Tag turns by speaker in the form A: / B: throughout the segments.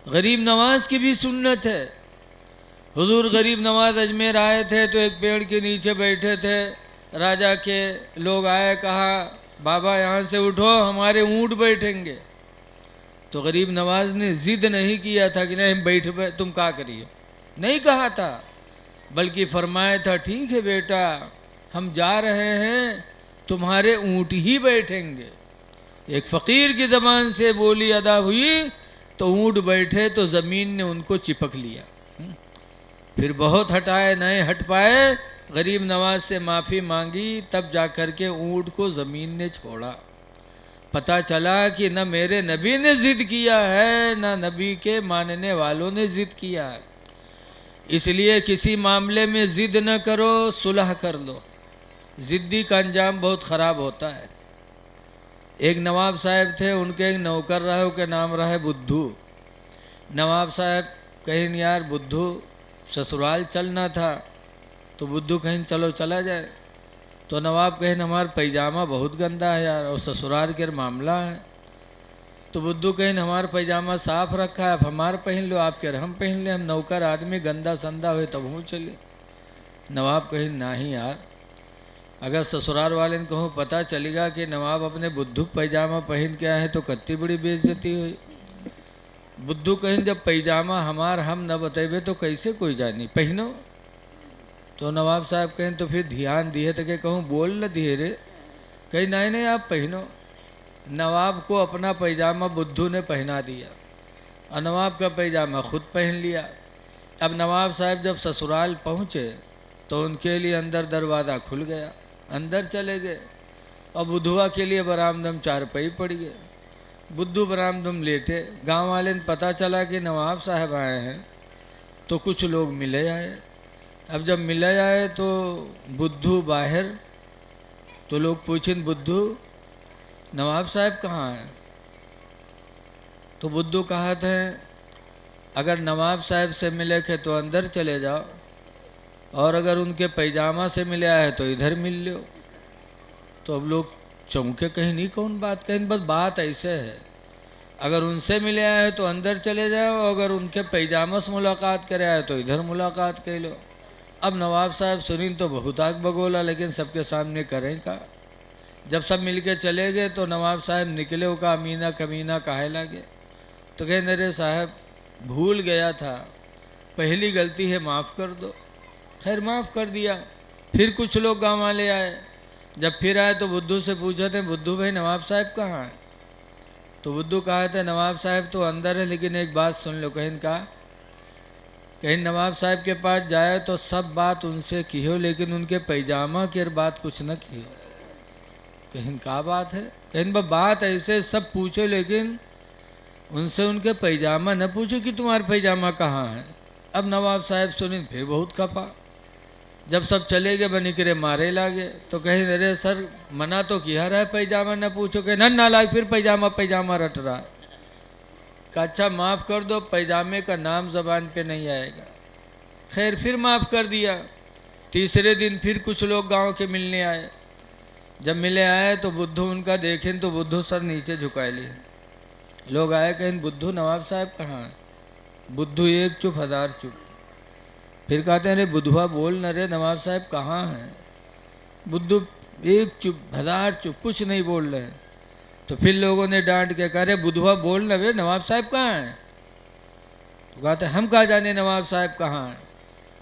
A: गरीब नवाज की भी सुन्नत है। हुजूर गरीब नवाज अजमेर आए थे तो एक पेड़ के नीचे बैठे थे, राजा के लोग आए, कहा बाबा यहाँ से उठो, हमारे ऊँट बैठेंगे। तो गरीब नवाज ने जिद नहीं किया था कि नहीं बैठ तुम क्या करिए, नहीं कहा था, बल्कि फरमाया था ठीक है बेटा, हम जा रहे हैं, तुम्हारे ऊँट ही बैठेंगे। एक फ़कीर की ज़बान से बोली अदा हुई तो ऊँट बैठे तो ज़मीन ने उनको चिपक लिया। फिर बहुत हटाए, नहीं हट पाए, गरीब नवाज से माफ़ी मांगी, तब जा कर के ऊँट को ज़मीन ने छोड़ा। पता चला कि न मेरे नबी ने ज़िद किया है, न नबी के मानने वालों ने ज़िद किया है। इसलिए किसी मामले में ज़िद न करो, सुलह कर लो। ज़िद्दी का अंजाम बहुत ख़राब होता है। एक नवाब साहब थे, उनके एक नौकर रहे, उनके नाम रहे बुद्धू। नवाब साहब कहीं यार बुद्धू ससुराल चलना था, तो बुद्धू कहीं चलो चला जाए। तो नवाब कहें हमारा पैजामा बहुत गंदा है यार, और ससुराल के मामला है। तो बुद्धू कहें हमारा पैजामा साफ रखा है, अब हमारा पहन लो, आप कह हम पहन ले, हम नौकर आदमी, गंदा संदा हुए तब हूँ चले। नवाब कहें नहीं यार, अगर ससुराल वाले ने कहूँ पता चलेगा कि नवाब अपने बुद्धू पैजामा पहन के आए हैं तो कत्ती बड़ी बेइज्जती हुई। बुद्धू कहें जब पैजामा हमार हम न बतेबे तो कैसे कोई जानी, पहनो। तो नवाब साहब कहें तो फिर ध्यान दिए तो के कहूँ बोल न दिए रे, कहीं नहीं नहीं आप पहनो। नवाब को अपना पैजामा बुद्धू ने पहना दिया और नवाब का पैजामा खुद पहन लिया। अब नवाब साहब जब ससुराल पहुँचे तो उनके लिए अंदर दरवाज़ा खुल गया, अंदर चले गए और बुद्धुआ के लिए बरामदम चारपाई पड़ गए। बुद्धू बरामदम लेटे। गांव वाले ने पता चला कि नवाब साहब आए हैं तो कुछ लोग मिले आए। अब जब मिले आए तो बुद्धू बाहर, तो लोग पूछें बुद्धू नवाब साहब कहाँ हैं? तो बुद्धू कहा था अगर नवाब साहब से मिले थे तो अंदर चले जाओ, और अगर उनके पैजामा से मिले आए तो इधर मिल लो। तो अब लोग चौंके, कहीं नहीं कौन बात, कहीं बस बात ऐसे है, अगर उनसे मिले आए तो अंदर चले जाओ, अगर उनके पैजामा से मुलाकात करे आए तो इधर मुलाकात कर लो। अब नवाब साहब सुनी तो बहुत आग बगोला, लेकिन सबके सामने करें का। जब सब मिल के चले गए तो नवाब साहब निकले, वो का अमीना कमीना काहे लगे। तो कहे मेरे साहब भूल गया था, पहली गलती है माफ़ कर दो। खैर माफ़ कर दिया। फिर कुछ लोग गाँव वाले आए, जब फिर आए तो बुद्धू से पूछा थे बुद्धू भाई नवाब साहब कहाँ हैं? तो बुद्धू कहा था नवाब साहब तो अंदर है, लेकिन एक बात सुन लो। कहीं नवाब साहब के पास जाए तो सब बात उनसे की हो, लेकिन उनके पैजामा की बात कुछ न की हो। कहीं का बात है? कहीं बात ऐसे सब पूछो, लेकिन उनसे उनके पैजामा न पूछो कि तुम्हारा पैजामा कहाँ है। अब नवाब साहब सुनी फिर बहुत खपा। जब सब चले गए बनी करे मारे लागे, तो कहीं अरे सर मना तो किया रहा है पैजामा न पूछो, के ना लाग फिर पैजामा पैजामा रट रहा है। कहा अच्छा माफ़ कर दो, पैजामे का नाम ज़बान पे नहीं आएगा। खैर फिर माफ़ कर दिया। तीसरे दिन फिर कुछ लोग गांव के मिलने आए। जब मिले आए तो बुद्धू उनका देखें तो बुद्धू सर नीचे झुकाए लिए। लोग आए कहें बुद्धू नवाब साहब कहाँ हैं? बुद्धू एक चुप हजार चुप। फिर कहते हैं अरे बुद्धुआ बोल न रे, नवाब साहब कहाँ हैं? बुद्धू एक चुप हजार चुप, कुछ नहीं बोल रहे। तो फिर लोगों ने डांट के कहा अरे बुद्धुआ बोल न रे, नवाब साहब कहाँ हैं? तो कहते हम कहाँ जाने नवाब साहब कहाँ हैं?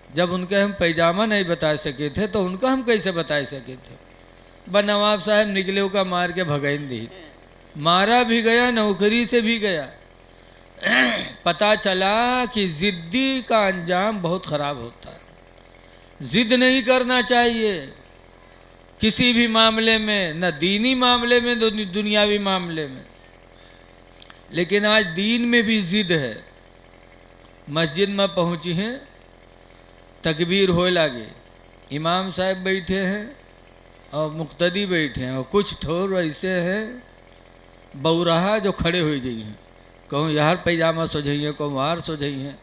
A: जब उनके हम पैजामा नहीं बता सके थे तो उनका हम कैसे बता सके थे? बस नवाब साहब निकले का मार के भगाइन दी। मारा भी गया, नौकरी से भी गया। पता चला कि ज़िद्दी का अंजाम बहुत ख़राब होता है। ज़िद नहीं करना चाहिए किसी भी मामले में, न दीनी मामले में न दुनियावी मामले में। लेकिन आज दीन में भी ज़िद है। मस्जिद में पहुँची हैं, तकबीर होए लागे, इमाम साहब बैठे हैं और मुक्तदी बैठे हैं, और कुछ ठोर ऐसे हैं बौराहा जो खड़े हो जाइए हैं, कहूँ यार पैजामा सो जाइए, कहूँ वार सो जाइए,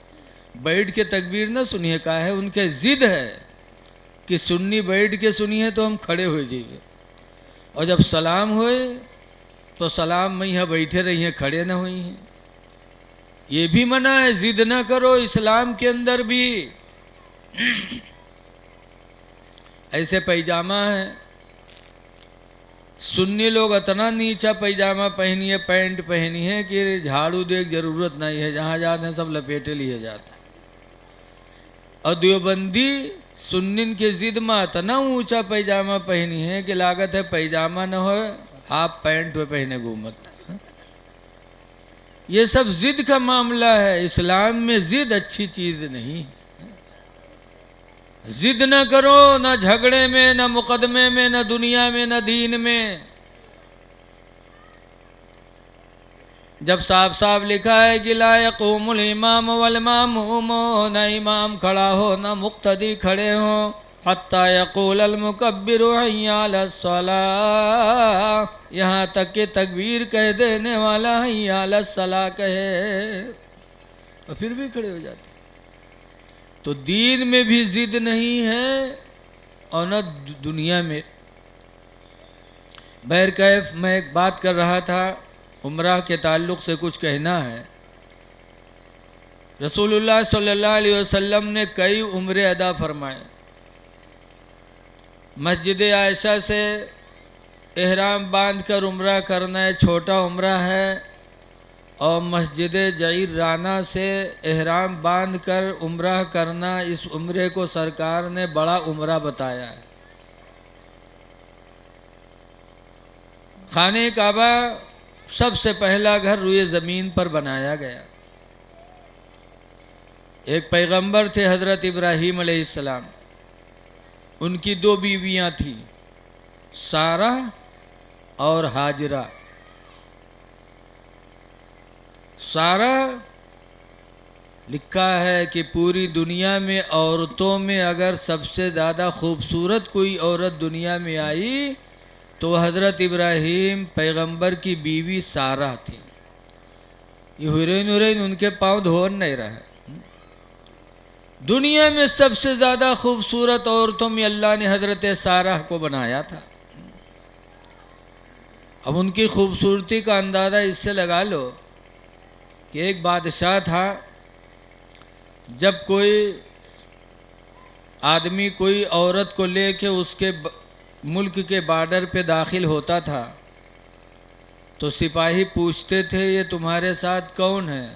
A: बैठ के तकबीर न सुनिए। का है उनके ज़िद है कि सुन्नी बैठ के सुनिए तो हम खड़े हो जाइए, और जब सलाम होए तो सलाम में यहाँ बैठे रहिए, खड़े न हुई हैं। ये भी मना है, जिद ना करो। इस्लाम के अंदर भी ऐसे पैजामा है, सुन्नी लोग इतना नीचा पैजामा पहनी है, पैंट पहनी है कि झाड़ू देख जरूरत नहीं है, जहाँ जाते हैं सब लपेटे लिए जाते हैं। और देवबंदी सुन्निन के जिद में इतना ऊंचा पैजामा पहनी है कि लागत है पैजामा न हो, हाफ पैंट वे पहने घूमत। ये सब जिद का मामला है। इस्लाम में जिद अच्छी चीज नहीं है। जिद न करो, न झगड़े में, न मुकदमे में, न दुनिया में, न दीन में। जब साफ साफ लिखा है कि ला यक़ूमुल इमाम वल मामूम, न इमाम खड़ा हो न मुक्तदी खड़े हो, हत्ता यक़ूलल मुकब्बिरु हय्या अलस सलाह, यहाँ तक कि तकबीर कह देने वाला हय्या अलस सलाह कहे और फिर भी खड़े हो जाते। तो दीन में भी जिद नहीं है और न दुनिया में। बहरकैफ मैं एक बात कर रहा था, उम्रा के ताल्लुक़ से कुछ कहना है। रसूलुल्लाह सल्लल्लाहु अलैहि वसल्लम ने कई उम्रे अदा फरमाए। मस्जिद आयशा से एहराम बांध कर उम्रा करना एक छोटा उम्रा है, और मस्जिद जईराना से एहराम बांध कर उम्रा करना, इस उम्रे को सरकार ने बड़ा उम्रा बताया है। खाने काबा सबसे पहला घर रुए ज़मीन पर बनाया गया। एक पैगंबर थे हज़रत इब्राहीम अलैहिस्सलाम, उनकी दो बीवियां थी, सारा और हाजरा। सारा लिखा है कि पूरी दुनिया में औरतों में अगर सबसे ज़्यादा खूबसूरत कोई औरत दुनिया में आई तो हज़रत इब्राहीम पैगंबर की बीवी सारा थी। ये हुरैन उनके पाँव धो नहीं रहा। दुनिया में सबसे ज़्यादा खूबसूरत औरतों में अल्लाह ने हज़रत सारा को बनाया था। अब उनकी खूबसूरती का अंदाज़ा इससे लगा लो कि एक बादशाह था, जब कोई आदमी कोई औरत को लेके उसके मुल्क के बॉर्डर पे दाखिल होता था तो सिपाही पूछते थे ये तुम्हारे साथ कौन है।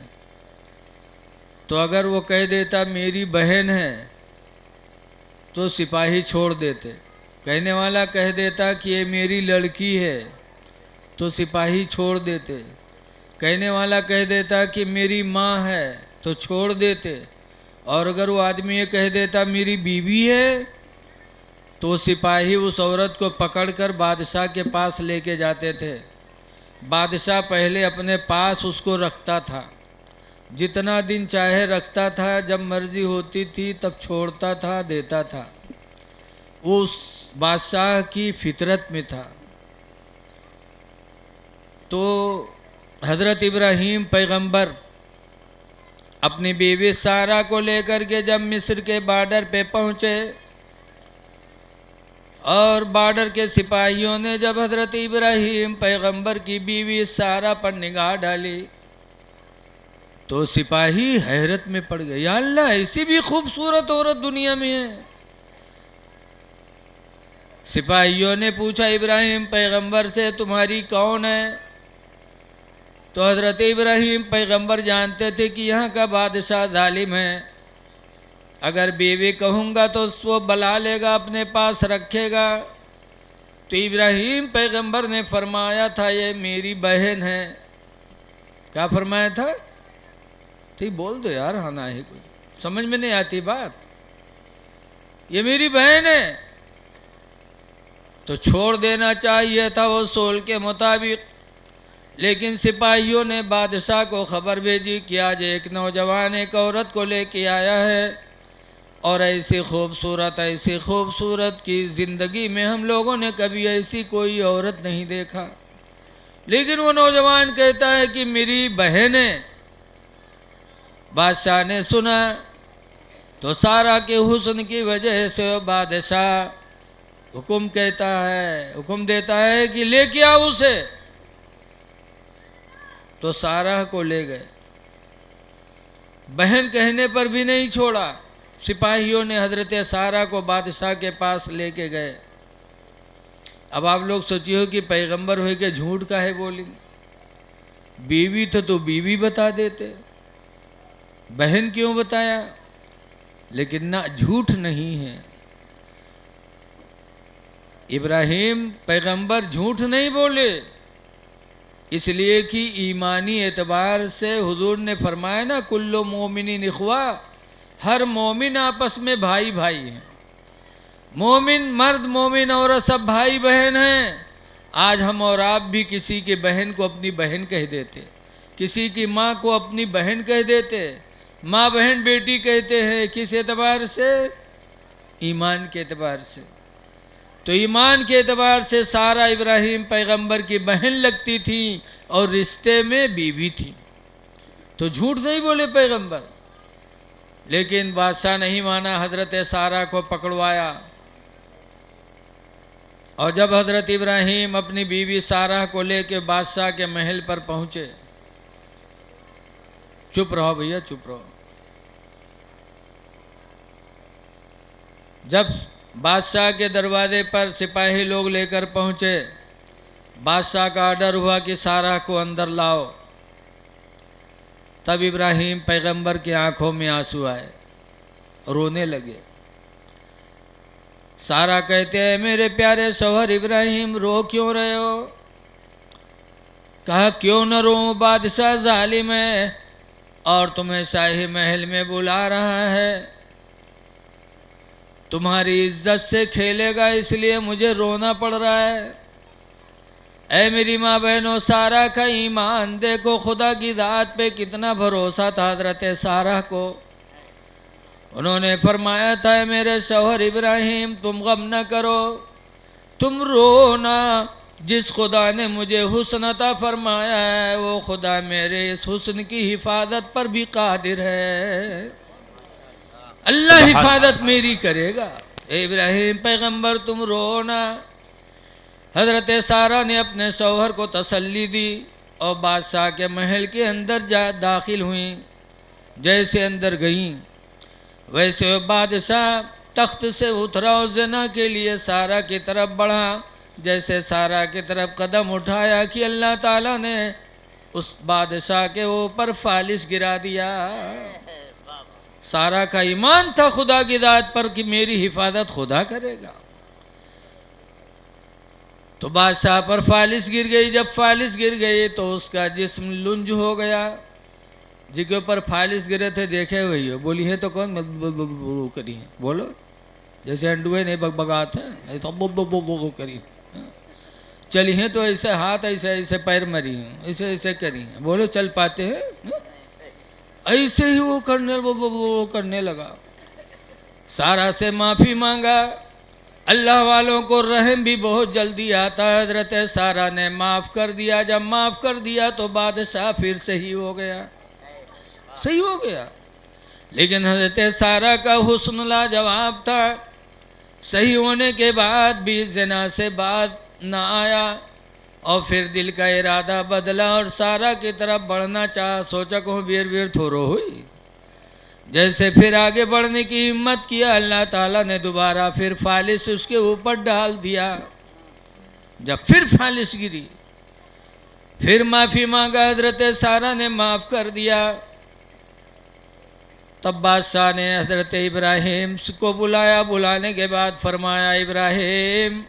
A: तो अगर वो कह देता मेरी बहन है तो सिपाही छोड़ देते। कहने वाला कह देता कि ये मेरी लड़की है तो सिपाही छोड़ देते। कहने वाला कह देता कि मेरी माँ है तो छोड़ देते। और अगर वो आदमी ये कह देता मेरी बीवी है तो सिपाही उस औरत को पकड़कर बादशाह के पास लेके जाते थे। बादशाह पहले अपने पास उसको रखता था, जितना दिन चाहे रखता था, जब मर्जी होती थी तब छोड़ता था, देता था। उस बादशाह की फितरत में था। तो हज़रत इब्राहीम पैगंबर अपनी बीवी सारा को लेकर के जब मिस्र के बॉर्डर पे पहुँचे और बॉर्डर के सिपाहियों ने जब हज़रत इब्राहीम पैगंबर की बीवी सारा पर निगाह डाली तो सिपाही हैरत में पड़ गए, या अल्लाह ऐसी भी खूबसूरत औरत दुनिया में है। सिपाहियों ने पूछा इब्राहीम पैगंबर से तुम्हारी कौन है। तो हज़रत इब्राहीम पैगंबर जानते थे कि यहाँ का बादशाह जालिम है, अगर बीवी कहूँगा तो वो बला लेगा, अपने पास रखेगा। तो इब्राहीम पैगंबर ने फरमाया था ये मेरी बहन है। क्या फरमाया था? ठीक बोल दो यार, हाँ ना है, कुछ समझ में नहीं आती बात। ये मेरी बहन है। तो छोड़ देना चाहिए था वो सोल के मुताबिक, लेकिन सिपाहियों ने बादशाह को खबर भेजी कि आज एक नौजवान एक औरत को लेके आया है और ऐसी खूबसूरत की ज़िंदगी में हम लोगों ने कभी ऐसी कोई औरत नहीं देखा। लेकिन वो नौजवान कहता है कि मेरी बहन है। बादशाह ने सुना तो सारा के हुस्न की वजह से बादशाह हुक्म देता है कि लेके आओ उसे। तो सारा को ले गए। बहन कहने पर भी नहीं छोड़ा। सिपाहियों ने हजरत सारा को बादशाह के पास लेके गए। अब आप लोग सोचिए कि पैगंबर हो के झूठ का है बोलेंगे, बीवी तो बीवी बता देते, बहन क्यों बताया? लेकिन ना, झूठ नहीं है। इब्राहिम पैगंबर झूठ नहीं बोले, इसलिए कि ईमानी एतबार से हुजूर ने फरमाया ना, कुल्लो मोमिनीन इख्वा, हर मोमिन आपस में भाई भाई हैं। मोमिन मर्द मोमिन औरत सब भाई बहन हैं। आज हम और आप भी किसी की बहन को अपनी बहन कह देते, किसी की माँ को अपनी बहन कह देते, माँ बहन बेटी कहते हैं। किस एतबार से? ईमान के एतबार से। तो ईमान के एतबार से सारा इब्राहिम पैगंबर की बहन लगती थी और रिश्ते में बीवी थी, तो झूठ नहीं बोले पैगंबर। लेकिन बादशाह नहीं माना, हजरत सारा को पकड़वाया। और जब हजरत इब्राहिम अपनी बीवी सारा को लेकर बादशाह के महल पर पहुंचे, चुप रहो भैया, चुप रहो। जब बादशाह के दरवाजे पर सिपाही लोग लेकर पहुंचे, बादशाह का ऑर्डर हुआ कि सारा को अंदर लाओ। तब इब्राहिम पैगंबर की आंखों में आंसू आए, रोने लगे। सारा कहते हैं, मेरे प्यारे शौहर इब्राहिम, रो क्यों रहे हो? कहा, क्यों न रो, बादशाह जालिम है और तुम्हें शाही महल में बुला रहा है, तुम्हारी इज्जत से खेलेगा, इसलिए मुझे रोना पड़ रहा है। ऐ मेरी माँ बहनों, सारा का ईमान देखो, खुदा की ज़ात पे कितना भरोसा था हजरत सारा को। उन्होंने फरमाया था, मेरे शौहर इब्राहिम, तुम गम न करो, तुम रो ना, जिस खुदा ने मुझे हुस्न अता फरमाया है, वो खुदा मेरे इस हुस्न की हिफाजत पर भी कादिर है। अल्लाह हिफाजत मेरी करेगा। इब्राहिम पैगंबर, तुम रो ना। हजरत सारा ने अपने शौहर को तसल्ली दी और बादशाह के महल के अंदर दाखिल हुई। जैसे अंदर गईं, वैसे बादशाह तख्त से उतरा और ज़िना के लिए सारा की तरफ बढ़ा। जैसे सारा की तरफ कदम उठाया कि अल्लाह ताला ने उस बादशाह के ऊपर फालिश गिरा दिया। सारा का ईमान था खुदा की ज़ात पर कि मेरी हिफाजत खुदा करेगा। तो बादशाह पर फालिश गिर गई। जब फालिश गिर गई तो उसका जिस्म लुंज हो गया। जिसके ऊपर फालिश गिरे थे देखे वही हो, बोली है तो कौन बो करी है, बोलो। जैसे अंडुए नहीं बगबगाते हैं, ऐसा बो करी, चली हैं तो ऐसे हाथ, ऐसे ऐसे पैर मरी हैं, ऐसे ऐसे करी हैं, बोलो चल पाते हैं? ऐसे ही वो करने लगा। सारा से माफ़ी मांगा। अल्लाह वालों को रहम भी बहुत जल्दी आता है। हजरत सारा ने माफ़ कर दिया। जब माफ़ कर दिया तो बादशाह फिर सही हो गया, सही हो गया। लेकिन हजरत सारा का हुस्न लाजवाब था। सही होने के बाद भी ज़िना से बात ना आया और फिर दिल का इरादा बदला और सारा की तरफ बढ़ना चाहा। सोचा को वीर थोरो हुई। जैसे फिर आगे बढ़ने की हिम्मत किया, अल्लाह ताला ने दोबारा फिर फालिश उसके ऊपर डाल दिया। जब फिर फालिश गिरी, फिर माफ़ी मांगा। हजरत सारा ने माफ़ कर दिया। तब बादशाह ने हजरत इब्राहिम को बुलाया। बुलाने के बाद फरमाया, इब्राहिम,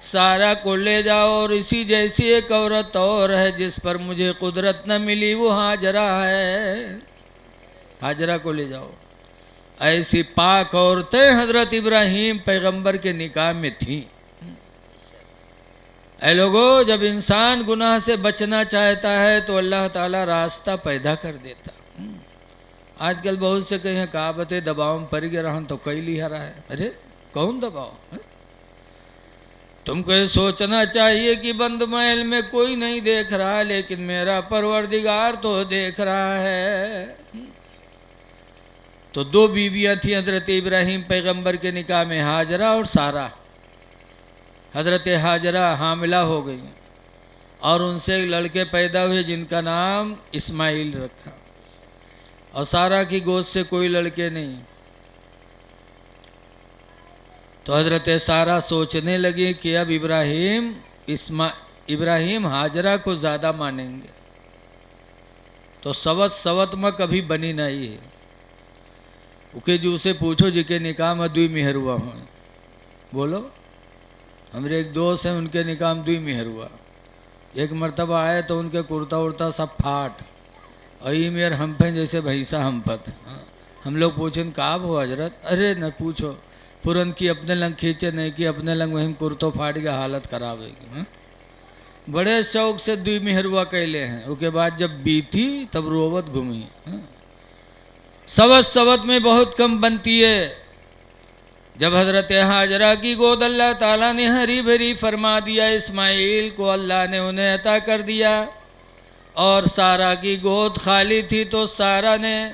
A: सारा को ले जाओ और इसी जैसी एक औरत और है जिस पर मुझे कुदरत न मिली, वो हाजरा है, हाजरा को ले जाओ। ऐसी पाक औरतें हजरत इब्राहिम पैगंबर के निकाह में थीं। ऐ लोगों, जब इंसान गुनाह से बचना चाहता है तो अल्लाह ताला रास्ता पैदा कर देता। आजकल बहुत से कहीं कहावतें दबाव में पड़ गया तो कई लिया रहा है। अरे कौन दबाव? तुमको ये सोचना चाहिए कि बंद महल में कोई नहीं देख रहा, लेकिन मेरा परवरदिगार तो देख रहा है। तो दो बीवियां थी हजरत इब्राहिम पैगंबर के निकाह में, हाजरा और सारा। हजरत हाजरा हामिला हो गई और उनसे एक लड़के पैदा हुए जिनका नाम इस्माइल रखा। और सारा की गोद से कोई लड़के नहीं। तो हजरत सारा सोचने लगी कि अब इब्राहिम हाजरा को ज़्यादा मानेंगे, तो सवत सवत में कभी बनी नहीं है। उके जू से पूछो जी के निकाह में 2 मेहर हुआ हूँ। बोलो, हमारे एक दोस्त हैं, उनके निकाह में 2 मेहर हुआ। एक मर्तबा आए तो उनके कुर्ता उर्ता सब फाट, और ये मेर हम पे जैसे भैंसा हम पत। हम लोग पूछें काब हो हजरत? अरे न पूछो, पुरन की अपने लंग खींचे नहीं कि अपने लंग वहीं कुर्तो फाट गया, हालत खराब है। बड़े शौक से 2 मेहरुआ कैले हैं। उसके बाद जब बीती तब रोवत घूमी। सवत सवत में बहुत कम बनती है। जब हजरत हाजरा की गोद अल्लाह ताला ने हरी भरी फरमा दिया, इस्माइल को अल्लाह ने उन्हें अता कर दिया, और सारा की गोद खाली थी, तो सारा ने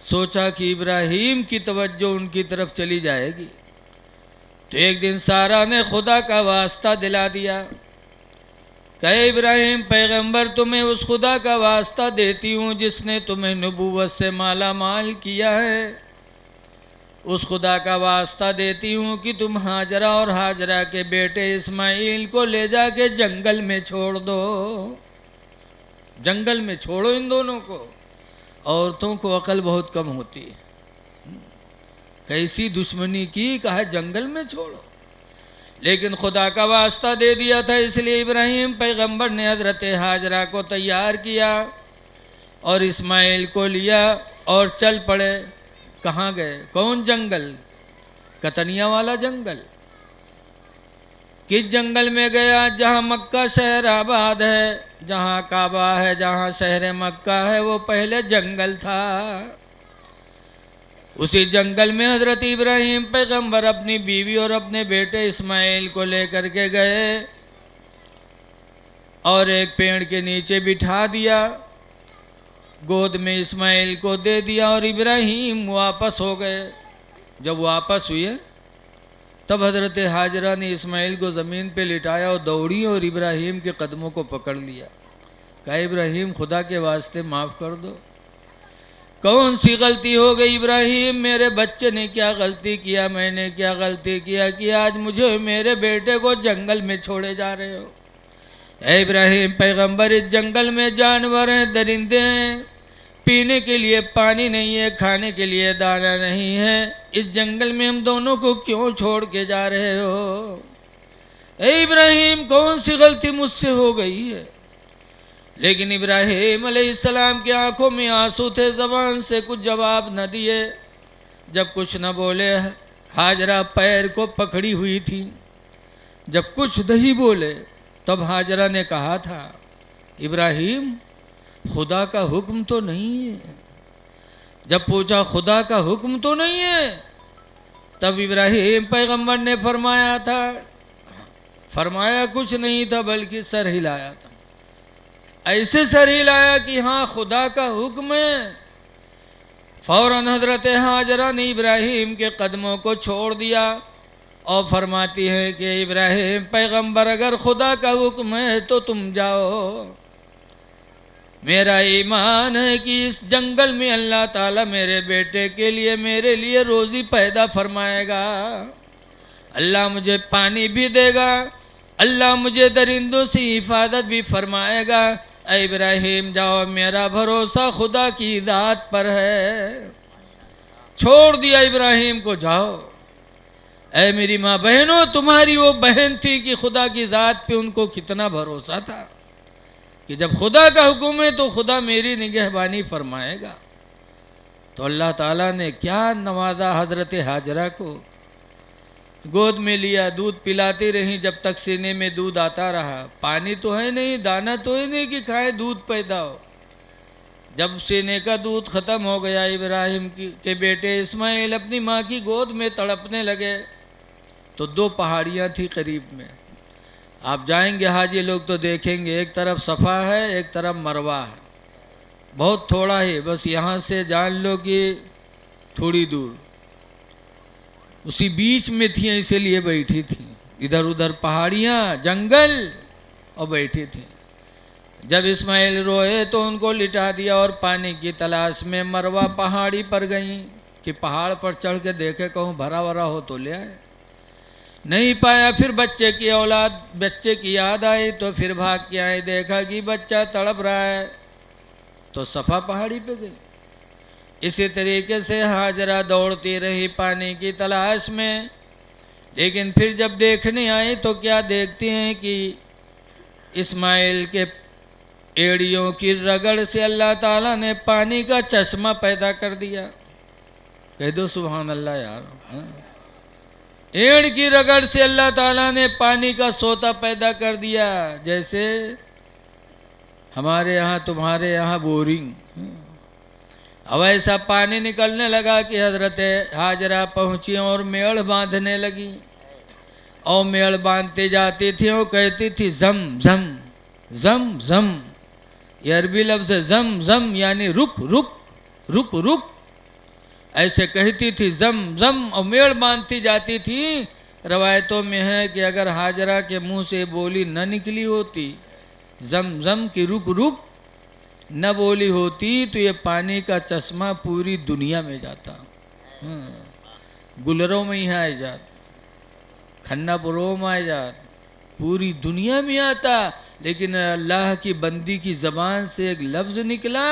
A: सोचा कि इब्राहिम की तवज्जो उनकी तरफ चली जाएगी। तो एक दिन सारा ने खुदा का वास्ता दिला दिया, कहे इब्राहिम पैगंबर, तुम्हें उस खुदा का वास्ता देती हूँ जिसने तुम्हें नबूवत से माला माल किया है। उस खुदा का वास्ता देती हूँ कि तुम हाजरा और हाजरा के बेटे इस्माइल को ले जाके जंगल में छोड़ दो। जंगल में छोड़ो इन दोनों को। औरतों को अकल बहुत कम होती है। कैसी दुश्मनी की, कहा जंगल में छोड़ो। लेकिन खुदा का वास्ता दे दिया था, इसलिए इब्राहिम पैगंबर ने हजरत हाजरा को तैयार किया और इस्माइल को लिया और चल पड़े। कहाँ गए? कौन जंगल? कतनिया वाला जंगल। किस जंगल में गया? जहाँ मक्का शहर आबाद है, जहाँ काबा है, जहाँ शहर मक्का है, वो पहले जंगल था। उसी जंगल में हजरत इब्राहिम पैगंबर अपनी बीवी और अपने बेटे इस्माइल को लेकर के गए और एक पेड़ के नीचे बिठा दिया, गोद में इस्माइल को दे दिया और इब्राहिम वापस हो गए। जब वापस हुए तब हजरत हाजरा ने इस्माइल को ज़मीन पे लिटाया और दौड़ी और इब्राहिम के कदमों को पकड़ लिया। कहा इब्राहिम, खुदा के वास्ते माफ़ कर दो। कौन सी गलती हो गई इब्राहिम? मेरे बच्चे ने क्या गलती किया? मैंने क्या गलती किया कि आज मुझे मेरे बेटे को जंगल में छोड़े जा रहे हो? ऐ इब्राहिम पैगंबर, इस जंगल में जानवर हैं, दरिंदे हैं, पीने के लिए पानी नहीं है, खाने के लिए दाना नहीं है। इस जंगल में हम दोनों को क्यों छोड़ के जा रहे हो? ऐ इब्राहिम, कौन सी गलती मुझसे हो गई है? लेकिन इब्राहिम अलैहिस्सलाम की आंखों में आंसू थे, ज़बान से कुछ जवाब न दिए। जब कुछ न बोले, हाजरा पैर को पकड़ी हुई थी। जब कुछ नहीं बोले तब हाजरा ने कहा था, इब्राहिम, खुदा का हुक्म तो नहीं है? जब पूछा खुदा का हुक्म तो नहीं है, तब इब्राहिम पैगंबर ने फरमाया कुछ नहीं था, बल्कि सर हिलाया था। ऐसे सर हिलाया कि हाँ खुदा का हुक्म है। फौरन हजरत हाजरा ने इब्राहिम के कदमों को छोड़ दिया और फरमाती है कि इब्राहिम पैगंबर, अगर खुदा का हुक्म है तो तुम जाओ। मेरा ईमान है कि इस जंगल में अल्लाह ताला मेरे बेटे के लिए, मेरे लिए रोज़ी पैदा फरमाएगा। अल्लाह मुझे पानी भी देगा, अल्लाह मुझे दरिंदों से हिफाजत भी फरमाएगा। ऐ इब्राहिम जाओ, मेरा भरोसा खुदा की ज़ात पर है। छोड़ दिया इब्राहिम को, जाओ। ऐ मेरी माँ बहनों, तुम्हारी वो बहन थी कि खुदा की ज़ात पे उनको कितना भरोसा था कि जब खुदा का हुक्म है तो खुदा मेरी निगहबानी फरमाएगा। तो अल्लाह ताला ने क्या नवाजा हजरत हाजरा को। गोद में लिया, दूध पिलाती रही जब तक सीने में दूध आता रहा। पानी तो है नहीं, दाना तो है नहीं कि खाए दूध पैदा हो। जब सीने का दूध ख़त्म हो गया, इब्राहिम के बेटे इस्माइल अपनी माँ की गोद में तड़पने लगे। तो 2 पहाड़ियाँ थी करीब में। आप जाएंगे हाजी लोग तो देखेंगे, एक तरफ सफ़ा है, एक तरफ मरवा है। बहुत थोड़ा ही, बस यहाँ से जान लो कि थोड़ी दूर उसी बीच में थी, इसीलिए बैठी थी। इधर उधर पहाड़ियाँ, जंगल, और बैठी थी। जब इस्माइल रोए तो उनको लिटा दिया और पानी की तलाश में मरवा पहाड़ी पर गई कि पहाड़ पर चढ़ के देखे कहूँ भरा भरा हो तो ले आए। नहीं पाया। फिर बच्चे की याद आई तो फिर भाग के आए, देखा कि बच्चा तड़प रहा है तो सफ़ा पहाड़ी पे गई। इसी तरीके से हाजरा दौड़ती रही पानी की तलाश में, लेकिन फिर जब देखने आई तो क्या देखती हैं कि इस्माइल के एड़ियों की रगड़ से अल्लाह ताला ने पानी का चश्मा पैदा कर दिया। कह दो सुभान अल्लाह यार। एड़ की रगड़ से अल्लाह ताला ने पानी का सोता पैदा कर दिया, जैसे हमारे यहाँ तुम्हारे यहाँ बोरिंग। अब ऐसा पानी निकलने लगा कि हजरत हाजरा पहुँची और मेड़ बांधने लगी। और मेड़ बांधते जाती थी और कहती थी जम जम जम जम। ये अरबी लफ्ज़ है जम जम, यानी रुक रुक रुक रुक, ऐसे कहती थी जम जम और मेड़ बांधती जाती थी। रवायतों में है कि अगर हाजरा के मुंह से बोली न निकली होती जम जम की रुक रुक न बोली होती तो ये पानी का चश्मा पूरी दुनिया में जाता। गुलरों में ही आ जात, खन्नापुरों में आ जात, पूरी दुनिया में आता। लेकिन अल्लाह की बंदी की ज़बान से एक लफ्ज़ निकला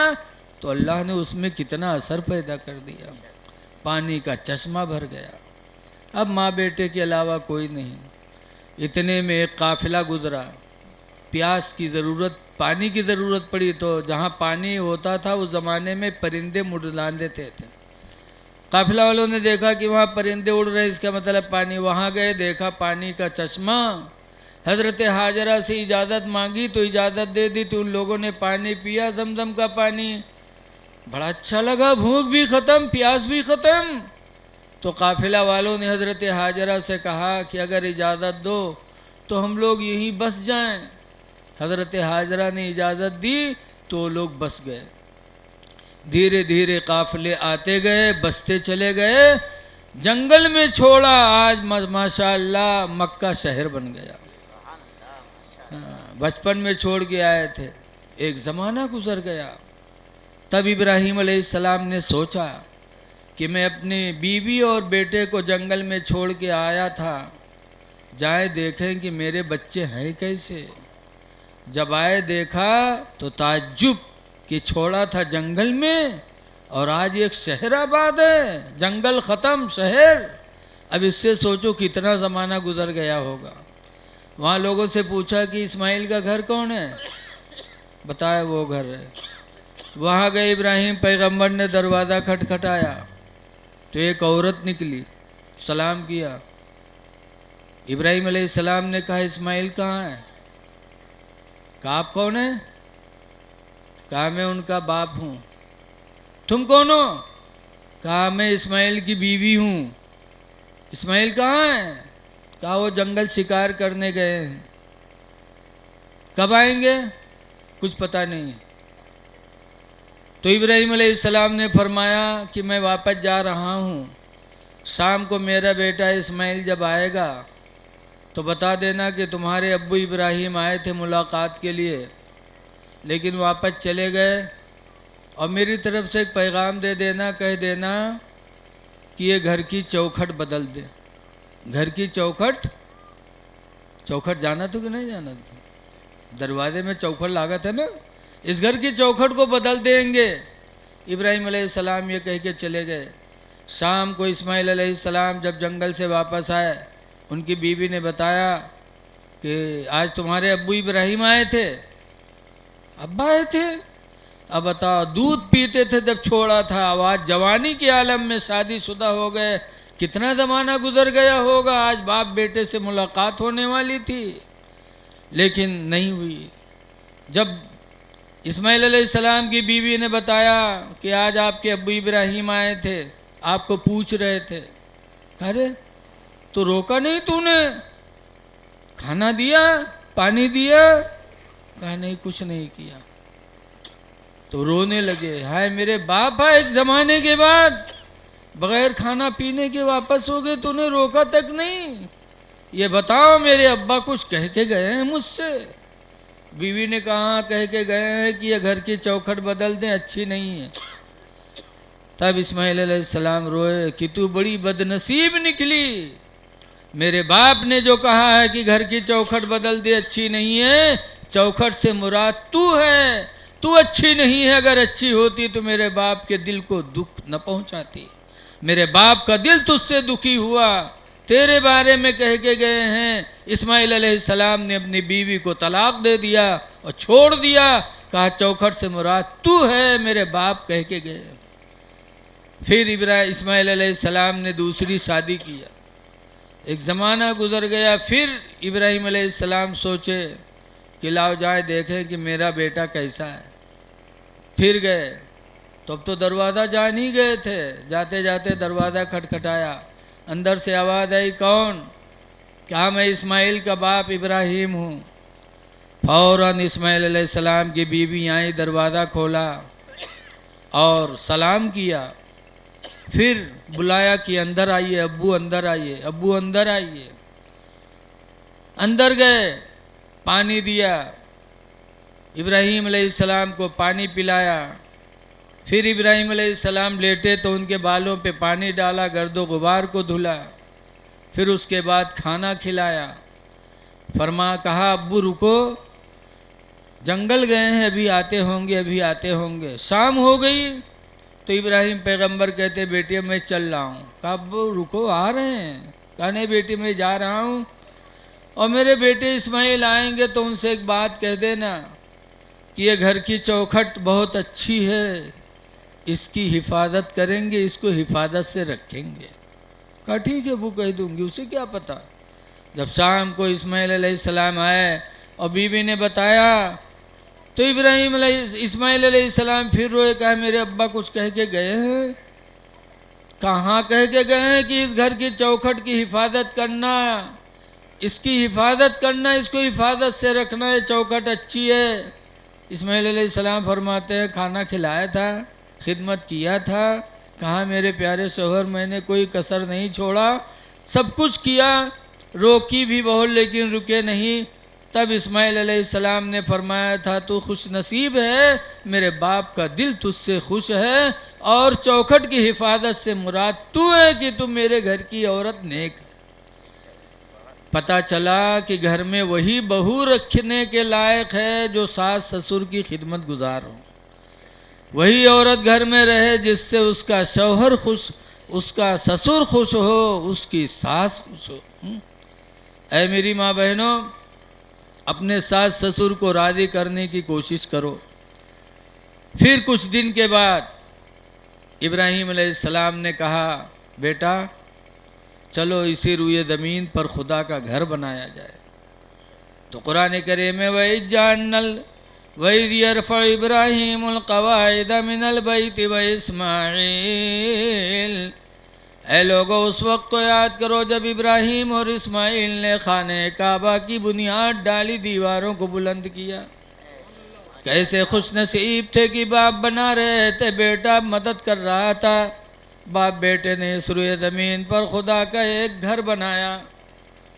A: तो अल्लाह ने उसमें कितना असर पैदा कर दिया, पानी का चश्मा भर गया। अब माँ बेटे के अलावा कोई नहीं। इतने में एक काफ़िला गुजरा, प्यास की ज़रूरत, पानी की ज़रूरत पड़ी तो जहाँ पानी होता था उस ज़माने में परिंदे मुड़लान देते थे। काफ़िला वालों ने देखा कि वहाँ परिंदे उड़ रहे, इसका मतलब पानी। वहाँ गए, देखा पानी का चश्मा। हज़रत हाजरा से इजाज़त मांगी तो इजाज़त दे दी तो उन लोगों ने पानी पिया, जमजम का पानी। बड़ा अच्छा लगा, भूख भी ख़त्म, प्यास भी ख़त्म। तो काफ़िला वालों ने हज़रत हाजरा से कहा कि अगर इजाज़त दो तो हम लोग यहीं बस जाएं। हज़रत हाजरा ने इजाज़त दी तो लोग बस गए। धीरे धीरे काफ़िले आते गए, बसते चले गए, जंगल में छोड़ा। आज माशाअल्लाह मक्का शहर बन गया। बचपन में छोड़ के आए थे, एक ज़माना गुज़र गया। तब इब्राहीम अलैहिस्सलाम ने सोचा कि मैं अपनी बीवी और बेटे को जंगल में छोड़ के आया था, जाए देखें कि मेरे बच्चे हैं कैसे। जब आए देखा तो ताज्जुब कि छोड़ा था जंगल में और आज एक शहर आबाद है। जंगल ख़त्म, शहर। अब इससे सोचो कितना ज़माना गुज़र गया होगा। वहाँ लोगों से पूछा कि इस्माइल का घर कौन है, बताया वो घर है। वहाँ गए इब्राहीम पैगंबर ने दरवाज़ा खटखटाया तो एक औरत निकली, सलाम किया। इब्राहीम अलैहिस्सलाम ने कहा इस्माइल कहाँ है? कहा आप कौन है? कहा मैं उनका बाप हूँ। तुम कौन हो? कहा मैं इस्माइल की बीवी हूँ। इस्माइल कहाँ है? कहा वो जंगल शिकार करने गए हैं। कब आएंगे? कुछ पता नहीं। तो इब्राहीम अलैहिस्सलाम ने फरमाया कि मैं वापस जा रहा हूँ, शाम को मेरा बेटा इस्माइल जब आएगा तो बता देना कि तुम्हारे अब्बू इब्राहीम आए थे मुलाकात के लिए, लेकिन वापस चले गए। और मेरी तरफ से एक पैगाम दे देना, कह देना कि ये घर की चौखट बदल दे। घर की चौखट, चौखट जाना तो कि नहीं जाना था? दरवाजे में चौखट लागत है ना, इस घर की चौखट को बदल देंगे। इब्राहीम अलैहिस्सलाम ये कह के चले गए। शाम को इस्माइल अलैहिस्सलाम जब जंगल से वापस आए, उनकी बीवी ने बताया कि आज तुम्हारे अब्बू इब्राहीम आए थे। अब्बा आए थे? अब बताओ, दूध पीते थे जब छोड़ा था, आज जवानी के आलम में शादीशुदा हो गए, कितना ज़माना गुजर गया होगा। आज बाप बेटे से मुलाकात होने वाली थी लेकिन नहीं हुई। जब इस्माइल अलैहिस्सलाम की बीवी ने बताया कि आज आपके अब्बू इब्राहीम आए थे, आपको पूछ रहे थे। अरे तो रोका नहीं तूने? खाना दिया, पानी दिया? कहा नहीं, कुछ नहीं किया। तो रोने लगे, हाय मेरे बाप, है एक ज़माने के बाद बगैर खाना पीने के वापस हो गए, तूने रोका तक नहीं। ये बताओ मेरे अब्बा कुछ कह के गए हैं मुझसे? बीवी ने कहा कह के गए हैं कि ये घर की चौखट बदल दें, अच्छी नहीं है। तब इस्माइल अलैहिस्सलाम रोए कि तू बड़ी बदनसीब निकली, मेरे बाप ने जो कहा है कि घर की चौखट बदल दे, अच्छी नहीं है, चौखट से मुराद तू है, तू अच्छी नहीं है। अगर अच्छी होती तो मेरे बाप के दिल को दुख न पहुंचाती। मेरे बाप का दिल तुझसे दुखी हुआ, तेरे बारे में कह के गए हैं। इस्माइल अलैहिस्सलाम ने अपनी बीवी को तलाक दे दिया और छोड़ दिया, कहा चौखट से मुराद तू है, मेरे बाप कह के गए। फिर इस्माइल अलैहिस्सलाम ने दूसरी शादी किया। एक ज़माना गुजर गया, फिर इब्राहीम अलैहिस्सलाम सोचे कि लाओ जाए देखें कि मेरा बेटा कैसा है। फिर गए तो अब तो दरवाज़ा जान ही गए थे। जाते जाते दरवाज़ा खटखटाया, अंदर से आवाज़ आई, कौन? कहा मैं इस्माइल का बाप इब्राहीम हूँ। फ़ौरन इस्माइल अलैहिस्सलाम की बीवी आई, दरवाज़ा खोला और सलाम किया। फिर बुलाया कि अंदर आइए अब्बू, अंदर आइए अब्बू, अंदर आइए। अंदर गए, पानी दिया, इब्राहीम अलैहिस्सलाम को पानी पिलाया। फिर इब्राहीम अलैहिस्सलाम लेटे तो उनके बालों पे पानी डाला, गर्दो गुबार को धुला। फिर उसके बाद खाना खिलाया। कहा अब्बू रुको, जंगल गए हैं, अभी आते होंगे, अभी आते होंगे। शाम हो गई तो इब्राहीम पैगंबर कहते बेटी मैं चल रहा हूँ। कहा अब्बू रुको, आ रहे हैं? कहा नहीं बेटी मैं जा रहा हूँ, और मेरे बेटे इस्माइल आएंगे तो उनसे एक बात कह देना कि ये घर की चौखट बहुत अच्छी है, इसकी हिफाजत करेंगे, इसको हिफाजत से रखेंगे। कहा ठीक है अब्बू, कह दूंगी, उसे क्या पता। जब शाम को इस्माइल अलैहिस्सलाम आए और बीवी ने बताया तो इस्माइल अलैहिस्सलाम फिर रोए, कहा मेरे अब्बा कुछ कह के गए हैं। कहाँ कह के गए हैं कि इस घर की चौखट की हिफाजत करना, इसकी हिफाजत करना, इसको हिफाजत से रखना, है चौखट अच्छी है। इस्माइल अलैहिस्सलाम फरमाते हैं खाना खिलाया था, खिदमत किया था। कहा मेरे प्यारे शोहर मैंने कोई कसर नहीं छोड़ा, सब कुछ किया, रोकी भी बहुत लेकिन रुके नहीं। तब इस्माइल अलैहिस्सलाम ने फरमाया था तू खुश नसीब है, मेरे बाप का दिल तुझसे खुश है, और चौखट की हिफाजत से मुराद तू है कि तुम मेरे घर की औरत नेक। पता चला कि घर में वही बहू रखने के लायक है जो सास ससुर की खिदमत गुजार हो। वही औरत घर में रहे जिससे उसका शौहर खुश, उसका ससुर खुश हो, उसकी सास खुश हो। ऐ मेरी माँ बहनों, अपने सास ससुर को राज़ी करने की कोशिश करो। फिर कुछ दिन के बाद इब्राहीम अलैहिस्सलाम ने कहा बेटा चलो इसी रुए ज़मीन पर खुदा का घर बनाया जाए। तो कुरान करीम में वही जानल वही यरफ़अ इब्राहीमुल क़वाइद मिनल बैति व इस्माईल। ऐ लोगों उस वक्त को याद करो जब इब्राहीम और इस्माइल ने खाने काबा की बुनियाद डाली, दीवारों को बुलंद किया। कैसे खुश नसीब थे कि बाप बना रहे थे, बेटा मदद कर रहा था। बाप बेटे ने इस रुए ज़मीन पर खुदा का एक घर बनाया।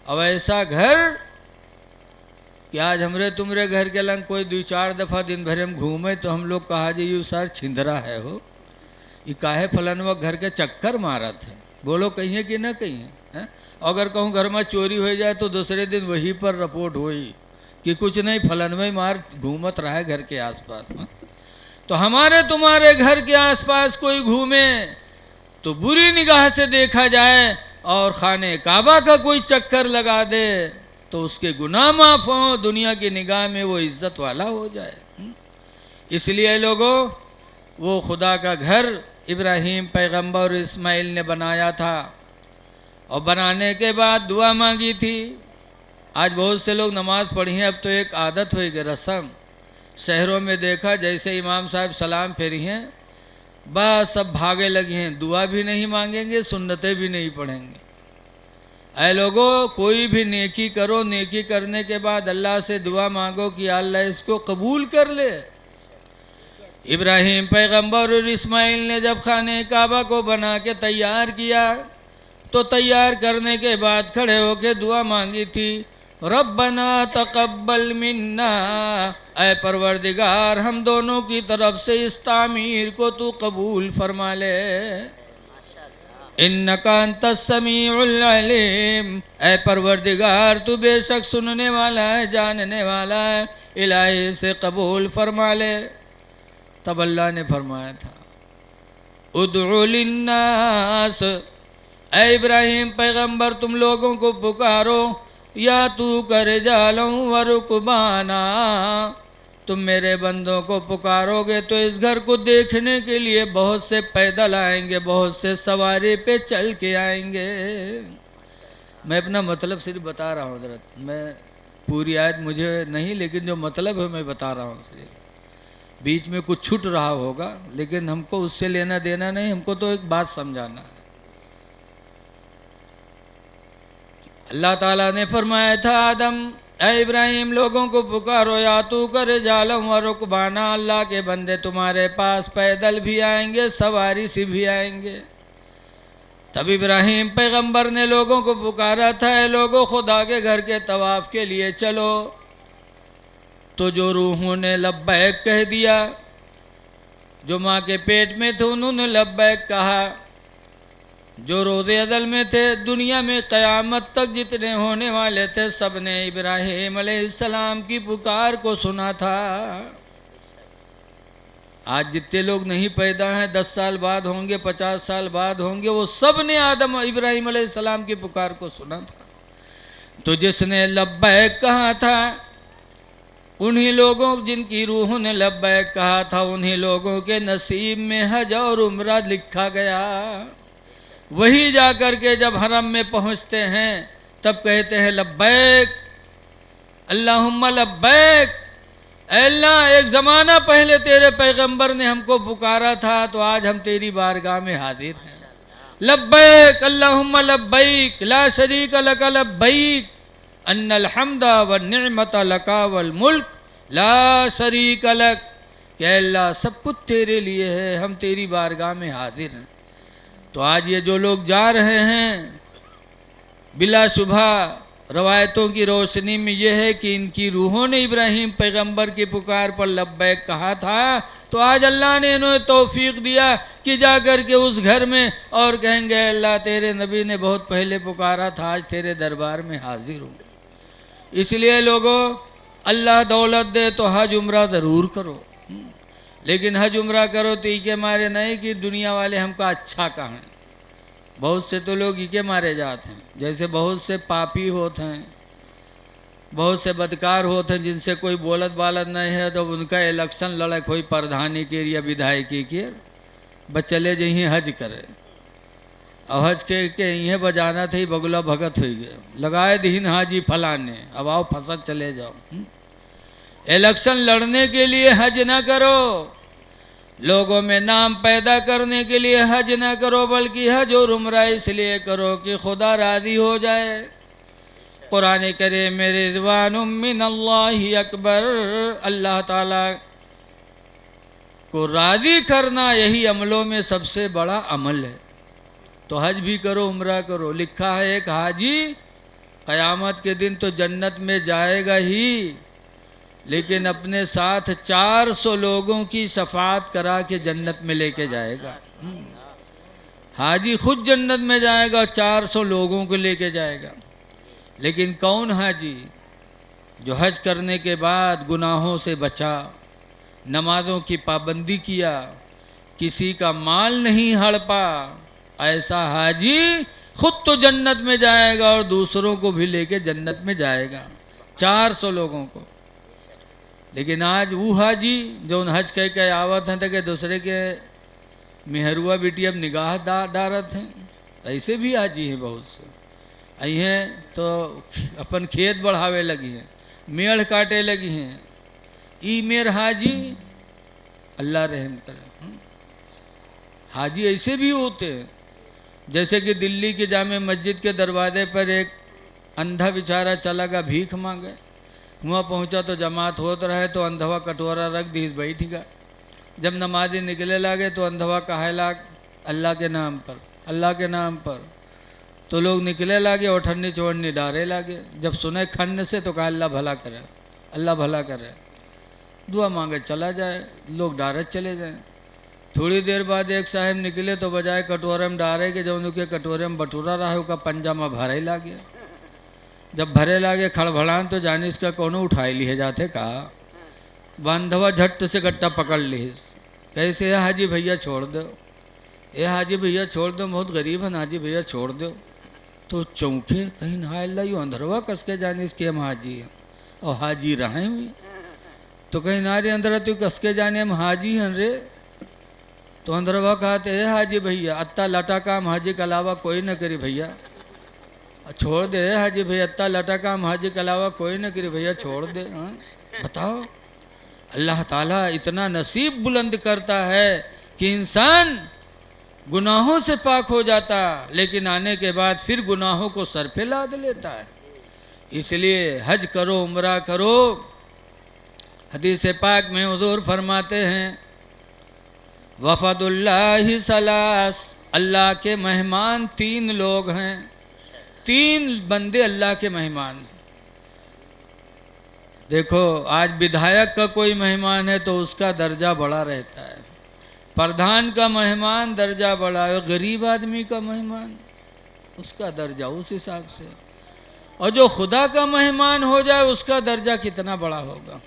A: अब ऐसा घर कि आज हमरे तुमरे घर के लंग कोई 2-4 दफ़ा दिन भर हम घूमे तो हम लोग कहा जी यू सर छिंदरा है हो, ये काहे फलनवा घर के चक्कर मारा थे। बोलो कहिए कि ना कहिए। अगर कहूँ घर में चोरी हो जाए तो दूसरे दिन वहीं पर रिपोर्ट हुई कि कुछ नहीं फलनवा मार घूमत रहा है घर के आसपास। तो हमारे तुम्हारे घर के आसपास कोई घूमे तो बुरी निगाह से देखा जाए, और खाने काबा का कोई चक्कर लगा दे तो उसके गुनाह माफ़ हों, दुनिया की निगाह में वो इज़्ज़त वाला हो जाए। इसलिए लोगों वो खुदा का घर इब्राहीम पैगंबर और इस्माइल ने बनाया था, और बनाने के बाद दुआ मांगी थी। आज बहुत से लोग नमाज़ पढ़ी हैं, अब तो एक आदत हो गई, रस्म। शहरों में देखा जैसे इमाम साहब सलाम फेरी हैं बस सब भागे लगी हैं, दुआ भी नहीं मांगेंगे, सुन्नतें भी नहीं पढ़ेंगे। ऐ लोगों कोई भी नेकी करो, नेकी करने के बाद अल्लाह से दुआ मांगो कि अल्लाह इसको कबूल कर ले। इब्राहीम पैगंबर और इस्माइल ने जब खाने काबा को बना के तैयार किया तो तैयार करने के बाद खड़े होकर दुआ मांगी थी। रब्बना तक़ब्बल मिन्ना, ऐ परवरदिगार हम दोनों की तरफ से इस तामीर को तू कबूल फरमा ले। इन्नका अंतस समीउल अलीम, ऐ परवरदिगार तू बेशक सुनने वाला है, जानने वाला है, इलाही से कबूल फरमा ले। तब अल्लाह ने फरमाया था उदउ लिन्नास, ऐ इब्राहिम पैगंबर तुम लोगों को पुकारो, या तू कर जालूं व रुकबाना, तुम मेरे बंदों को पुकारोगे तो इस घर को देखने के लिए बहुत से पैदल आएंगे, बहुत से सवारी पे चल के आएंगे। मैं अपना मतलब सिर्फ बता रहा हूँ हज़रत, मैं पूरी आयत मुझे नहीं, लेकिन जो मतलब है मैं बता रहा हूँ सिर्फ। बीच में कुछ छूट रहा होगा लेकिन हमको उससे लेना देना नहीं, हमको तो एक बात समझाना है। अल्लाह ताला ने फरमाया था आदम, ऐ इब्राहिम लोगों को पुकारो, या तू कर जालम व रुकबाना, अल्लाह के बंदे तुम्हारे पास पैदल भी आएंगे, सवारी से भी आएंगे। तब इब्राहिम पैगंबर ने लोगों को पुकारा था, ऐ लोगों खुदा के घर के तवाफ़ के लिए चलो। तो जो रूहों ने लब्बैक कह दिया, जो माँ के पेट में थे उन्होंने लब्बैक कहा, जो रोज़े अदल में थे, दुनिया में क़यामत तक जितने होने वाले थे सब ने इब्राहिम अलैहिस्सलाम की पुकार को सुना था। आज जितने लोग नहीं पैदा हैं, 10 साल बाद होंगे, 50 साल बाद होंगे, वो सब ने आदम इब्राहिम अलैहिस्सलाम की पुकार को सुना था। तो जिसने लब्बैक कहा था, उन्हीं लोगों जिनकी रूहों ने लब्बैक कहा था, उन्हीं लोगों के नसीब में हज और उम्रा लिखा गया। वही जाकर के जब हरम में पहुंचते हैं तब कहते हैं लब्बैक अल्लाहुम्मा लब्बैक, अल्लाह एक ज़माना पहले तेरे पैगंबर ने हमको पुकारा था तो आज हम तेरी बारगाह में हाजिर हैं। लब्बैक अल्लाहुम्मा लब्बैक ला शरीक लक लब्बैक अन्नल हम्दा व निअमत लका वल मुल्क ला शरीक लक, कि अल्लाह सब कुछ तेरे लिए है, हम तेरी बारगाह में हाजिर हैं। तो आज ये जो लोग जा रहे हैं, बिलाशुबहा रवायतों की रोशनी में ये है कि इनकी रूहों ने इब्राहिम पैगंबर की पुकार पर लब्बैक कहा था, तो आज अल्लाह ने इन्हें तौफीक दिया कि जा कर के उस घर में और कहेंगे अल्लाह तेरे नबी ने बहुत पहले पुकारा था, आज तेरे दरबार में हाजिर हूँ। इसलिए लोगों, अल्लाह दौलत दे तो हज उम्रा ज़रूर करो, लेकिन हज उम्रा करो तो इके मारे नहीं कि दुनिया वाले हमको अच्छा कहें। बहुत से तो लोग इके मारे जाते हैं, जैसे बहुत से पापी होते हैं, बहुत से बदकार होते हैं जिनसे कोई बोलत बालत नहीं है, तो उनका इलेक्शन लड़क हुई प्रधानी के या विधायकी के, बस चले जहीं हज करे। अब हज के यहीं बजाना थे, बगुला भगत हो गए, लगाए दीन हाजी फलाने, अब आओ फसद चले जाओ। इलेक्शन लड़ने के लिए हज ना करो, लोगों में नाम पैदा करने के लिए हज ना करो, बल्कि हज और उम्रा इसलिए करो कि खुदा राज़ी हो जाए। कुरान करे मेरे रिज़वानुम मिनल्लाहि अकबर, अल्लाह ताला को राज़ी करना यही अमलों में सबसे बड़ा अमल है। तो हज भी करो, उम्रा करो। लिखा है एक हाजी क़यामत के दिन तो जन्नत में जाएगा ही, लेकिन अपने साथ 400 लोगों की शफाअत करा के जन्नत में लेके जाएगा। हाजी खुद जन्नत में जाएगा, 400 लोगों को लेके जाएगा। लेकिन कौन हाजी? जो हज करने के बाद गुनाहों से बचा, नमाज़ों की पाबंदी किया, किसी का माल नहीं हड़पा, ऐसा हाजी खुद तो जन्नत में जाएगा और दूसरों को भी लेके जन्नत में जाएगा, 400 लोगों को। लेकिन आज वो हाजी जो उन हज कह के आवत हैं कि दूसरे के मेहरुआ बेटी अब निगाह डारत हैं, ऐसे भी हाजी हैं बहुत से। आई हैं तो अपन खेत बढ़ावे लगी हैं, मेढ़ काटे लगी हैं, ई मेर हाजी, अल्लाह रहम करे। हाजी ऐसे भी होते हैं, जैसे कि दिल्ली के जामे मस्जिद के दरवाजे पर एक अंधा बेचारा चला गया भीख मांगे। वहाँ पहुँचा तो जमात होत रहे तो अंधवा कटोरा रख दी, बैठ गया। जब नमाजी निकले लगे तो अंधवा कहे लाग अल्लाह के नाम पर, अल्लाह के नाम पर। तो लोग निकले लागे और ठन्नी चौड़नी डारे लागे। जब सुने खन्ने से तो कहा अल्लाह भला करे, अल्लाह भला करे, दुआ मांगे चला जाए, लोग डारे चले जाए। थोड़ी देर बाद एक साहब निकले तो बजाय कटोरे में डारे के, जब उनके कटोरे में बटूरा रहा है, उसका पंजा में भरे ला गया। जब भरे लागे खड़भड़ान तो जाने इसका कोनो उठाई लिए जाते, कहा बांधवा झट से गट्टा पकड़ लीस, कैसे हाजी भैया छोड़ दो, ए हाजी भैया छोड़ दो, बहुत गरीब है हाजी भैया छोड़ दो। तो चौंके, कहीं ना अल्लाह यू अंधरवा कस के जाने इसके हम हाजी हैं और हाजी रहे हुई, तो कहीं नारे अंदर तू कस के जाने हम हाजी हैं रे। तो अंदरवा कहते है हाजी भैया अत्ता लटा काम हाजी के अलावा कोई न करी भैया, छोड़ दे हाजी भैया, अत्ता लटा काम हाजी के अलावा कोई न करी भैया, छोड़ दे। हाँ बताओ, अल्लाह ताला इतना नसीब बुलंद करता है कि इंसान गुनाहों से पाक हो जाता, लेकिन आने के बाद फिर गुनाहों को सर पे लाद लेता है। इसलिए हज करो, उम्रा करो। हदीस पाक में हुजूर फरमाते हैं वफदुल्लाहि सलास, अल्लाह के मेहमान 3 लोग हैं, 3 बंदे अल्लाह के मेहमान। देखो आज विधायक का कोई मेहमान है तो उसका दर्जा बड़ा रहता है, प्रधान का मेहमान दर्जा बड़ा है, गरीब आदमी का मेहमान उसका दर्जा उस हिसाब से, और जो खुदा का मेहमान हो जाए उसका दर्जा कितना बड़ा होगा।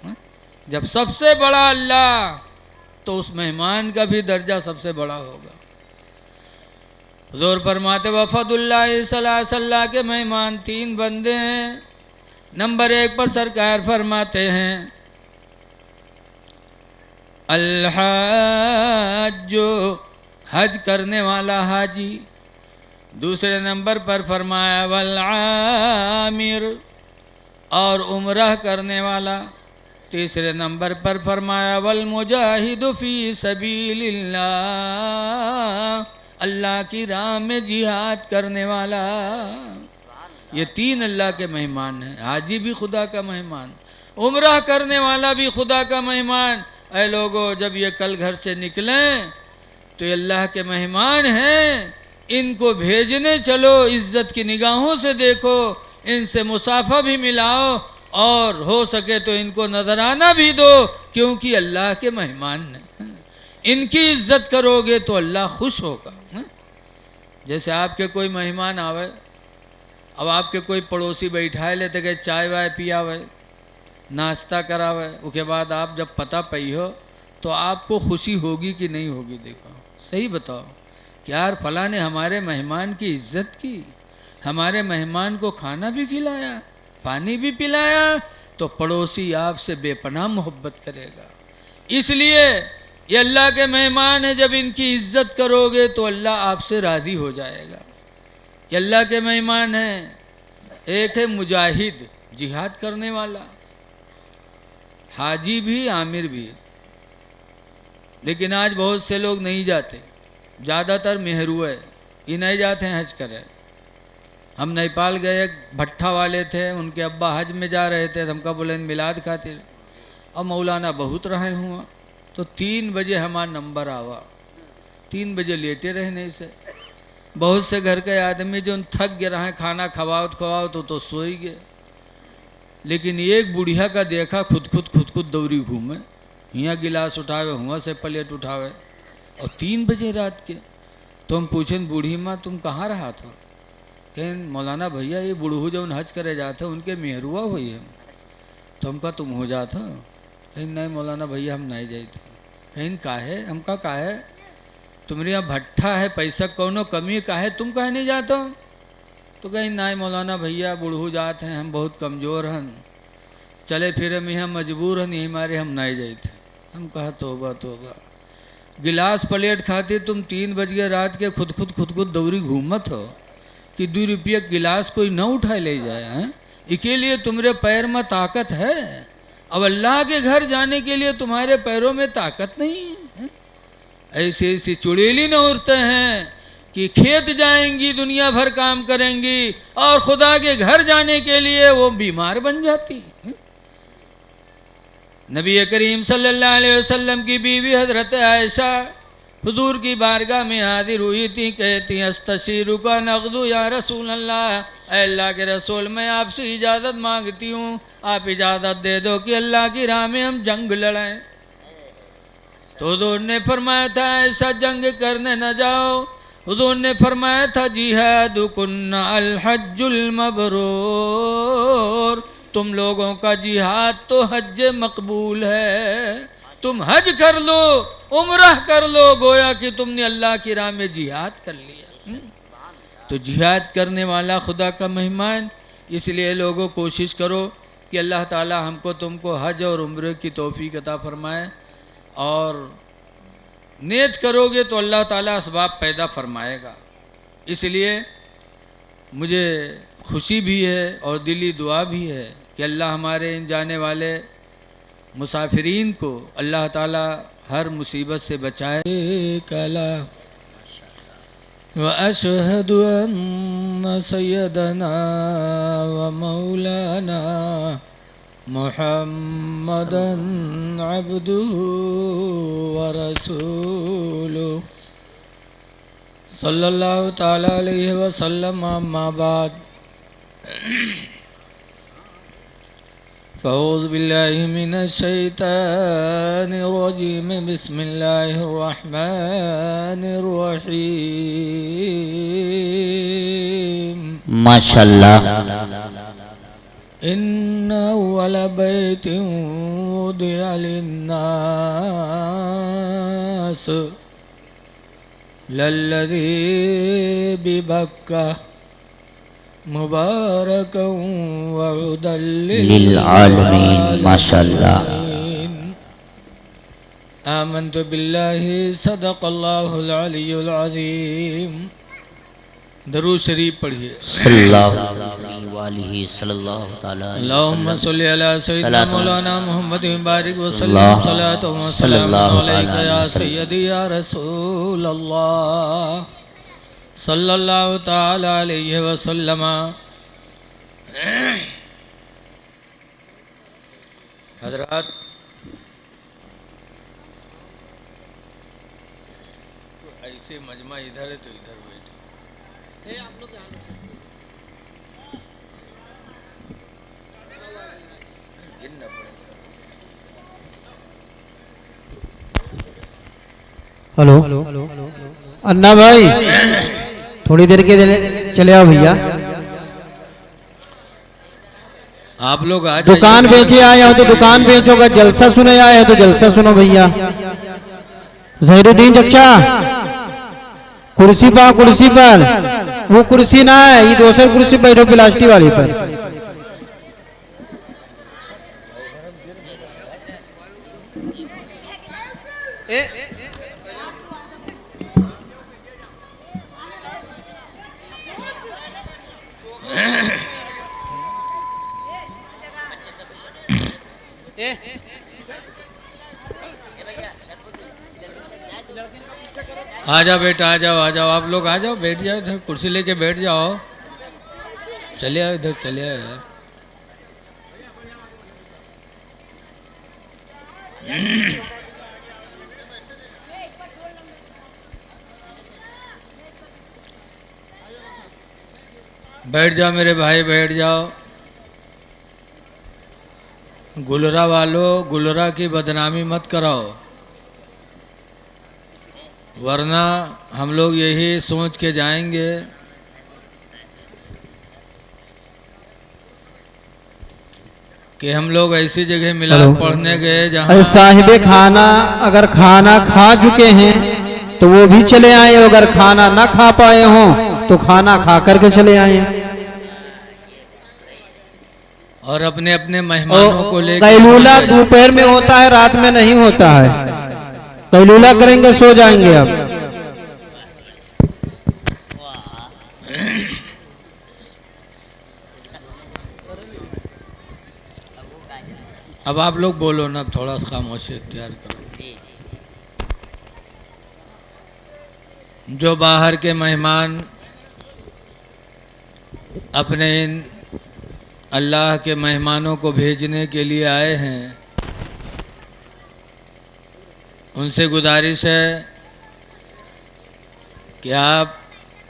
A: जब सबसे बड़ा अल्लाह तो उस मेहमान का भी दर्जा सबसे बड़ा होगा। हुजूर फरमाते वफदुल्लाहि सलास, अल्लाह के मेहमान 3 बंदे हैं। नंबर 1 पर सरकार फरमाते हैं अल्हाजो, हज करने वाला हाजी। दूसरे नंबर पर फरमाया वल आमिर, और उम्रह करने वाला। तीसरे नंबर पर फरमाया वल मुजाहिदु फी सबीलिल्लाह, अल्लाह की राह में जिहाद करने वाला। ये 3 अल्लाह के मेहमान हैं। हाजी भी खुदा का मेहमान, उम्रह करने वाला भी खुदा का मेहमान। ऐ लोगों, जब ये कल घर से निकलें तो ये अल्लाह के मेहमान हैं, इनको भेजने चलो, इज्जत की निगाहों से देखो, इनसे मुसाफा भी मिलाओ, और हो सके तो इनको नजराना भी दो, क्योंकि अल्लाह के मेहमान हैं। इनकी इज्जत करोगे तो अल्लाह खुश होगा। जैसे आपके कोई मेहमान आवे, अब आपके कोई पड़ोसी बैठाए लेते गए, चाय वाय पियावे, नाश्ता करावे, उसके बाद आप जब पता पई हो तो आपको खुशी होगी कि नहीं होगी? देखो सही बताओ कि यार फला ने हमारे मेहमान की इज्जत की, हमारे मेहमान को खाना भी खिलाया, पानी भी पिलाया, तो पड़ोसी आपसे बेपनाह मोहब्बत करेगा। इसलिए ये अल्लाह के मेहमान है, जब इनकी इज्जत करोगे तो अल्लाह आपसे राज़ी हो जाएगा। ये अल्लाह के मेहमान हैं। एक है मुजाहिद, जिहाद करने वाला, हाजी भी आमिर भी। लेकिन आज बहुत से लोग नहीं जाते, ज़्यादातर मेहरुए ये नहीं जाते हैं हज करे। हम नेपाल गए, भट्ठा वाले थे, उनके अब्बा हज में जा रहे थे, हमका बोले मिलाद खातिर, अब मौलाना बहुत रहे हुआ, तो 3 बजे हमारा नंबर आवा, 3 बजे लेटे रहने से। बहुत से घर के आदमी जो थक गए रहे, खाना खवाओ तो सोई गए। लेकिन एक बुढ़िया का देखा खुद दौरी घूमे, यहाँ गिलास उठावे, हुआ से प्लेट उठावे, और 3 बजे रात के। तो हम पूछें बूढ़ी माँ तुम कहाँ रहा था? कहें मौलाना भैया ये बूढ़ू जो हज करे जाते उनके मेहरुआ हुई है। तो हमका तुम हो जाता? कहीं नहीं मौलाना भैया हम नहीं जाते। कहीं काहे? हमका काहे? तुम्हारे यहाँ भट्ठा है, पैसा कौनो कमी काहे, तुम काहे नहीं जाता? तो कहीं नहीं मौलाना भैया बूढ़ू जाते हैं, हम बहुत कमज़ोर हैं, चले फिरे में हम मजबूर हैं, यही मारे हम नहीं जाते। हम कहा तोबा तोबा, गिलास प्लेट खाते तुम 3 बजे रात के खुद दौरी घूमत हो कि 2 रुपया गिलास कोई न उठाए ले जाए हैं। इसके लिए तुम्हारे पैर में ताकत है, अब अल्लाह के घर जाने के लिए तुम्हारे पैरों में ताकत नहीं है। ऐसी ऐसी चुड़ैली न उड़ते हैं कि खेत जाएंगी, दुनिया भर काम करेंगी, और खुदा के घर जाने के लिए वो बीमार बन जाती। नबी करीम सल्लल्लाहु अलैहि वसल्लम की बीवी हजरत आयशा हुजूर की बारगाह में हाजिर हुई थी, कहती अस्तशीरु का नगदू या रसूल अल्लाह, अल्लाह के रसूल मैं आपसे इजाज़त मांगती हूँ, आप इजाज़त दे दो कि अल्लाह की राह में हम जंग लड़ें। तो हुजूर ने फरमाया था ऐसा जंग करने न जाओ। हुजूर ने फरमाया था जिहादुकुन्ना अल हज्जुल मबरूर, तुम लोगों का जिहाद तो हज मकबूल है, तुम हज कर लो, उम्रह कर लो, गोया कि तुमने अल्लाह की राह में जिहाद कर लिया। तो जिहाद करने वाला खुदा का मेहमान, इसलिए लोगों कोशिश करो कि अल्लाह ताला हमको तुमको हज और उम्र की तौफीक अता फरमाए, और नियत करोगे तो अल्लाह ताला असबाब पैदा फरमाएगा। इसलिए मुझे खुशी भी है और दिली दुआ भी है कि अल्लाह हमारे इन जाने वाले मुसाफिरीन को अल्लाह ताला हर मुसीबत से बचाए। कला व अशहदु अन्न सय्यदना व मौलाना मुहम्मदन अब्दुहु व रसूलुहु सल्लल्लाहु ताला अलैहि वसल्लम। अम्मा बाद, फ़अऊज़ु बिल्लाहि मिनश शैतानिर रजीम, बिस्मिल्लाहिर रहमानिर रहीम।
B: माशाअल्लाह।
A: इन्ना अव्वला बैतिन वुदिअ लिन्नास लल्लज़ी बिबक्का मुबारकन व हुदल लिल आलमीन।
B: माशाअल्लाह।
A: आमन्तु बिल्लाहि सदक़ल्लाहुल अलियुल अज़ीम। दरूद शरीफ पढ़िए।
B: सल्लल्लाहु अलैहि सल्लल्लाहु ताला अलैहि
A: अल्लाहुम्मा सल्लि अला सय्यिदना मौलाना मुहम्मद बारिक व सल्लम सलातो व सलाम अलैका या सय्यदी या रसूल अल्लाह सल्लल्लाहु ताला अलैहि वसल्लम। हज़रात, ऐसे मजमा इधर है तो इधर बैठे। आप लोग गिनना पड़ेगा।
C: हेलो अन्ना भाई, थोड़ी देर के चले आओ भैया।
A: आप लोग आज
C: दुकान बेचे आए हो तो दुकान बेचोगा, जलसा सुने आए हो तो जलसा सुनो भैया। जहीरुद्दीन चचा, कुर्सी पर वो कुर्सी ना है, ये दूसरी कुर्सी बैठो प्लास्टिक वाली पर।
A: आ जाओ बेटा, आ जाओ, आ जाओ, आप लोग आ जाओ, बैठ जाओ इधर, कुर्सी लेके बैठ जाओ। चले आओ इधर, चले आओ यार। बैठ जाओ मेरे भाई, बैठ जाओ। गुलरा वालों, गुलरा की बदनामी मत कराओ, वरना हम लोग यही सोच के जाएंगे कि हम लोग ऐसी जगह मिलाद पढ़ने गए जहाँ
C: साहिबे खाना अगर खाना खा चुके हैं तो वो भी चले आए, अगर खाना ना खा पाए हों तो खाना खा करके चले आए।
A: और अपने अपने मेहमानों को लेकर।
C: कैलूला दोपहर में होता है, रात में नहीं होता है। कैलूला करेंगे, सो जाएंगे।
A: अब आप लोग बोलो ना, थोड़ा सा खामोशी इख्तियार करो। जो बाहर के मेहमान अपने इन अल्लाह के मेहमानों को भेजने के लिए आए हैं, उनसे गुजारिश है कि आप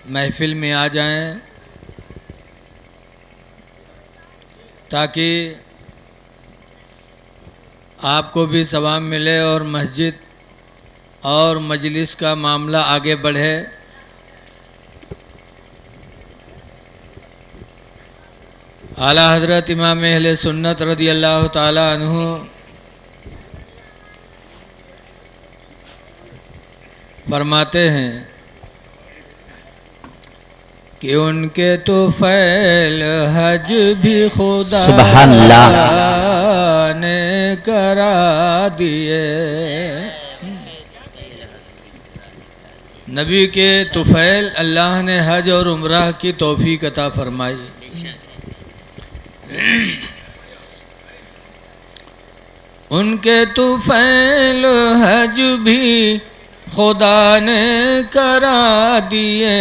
A: महफिल में आ जाएं ताकि आपको भी सवाब मिले और मस्जिद और मजलिस का मामला आगे बढ़े। आला हज़रत इमाम अहले सुन्नत रज़ी अल्लाह ताला अन्हु फरमाते हैं कि उनके तो फैल हज भी खुदा
B: सुभान अल्लाह
A: ने करा दिए। नबी के तुफैल अल्लाह ने हज और उम्रह की तौफीक अता फरमाई। उनके तुफैल हज भी खुदा ने करा दिए।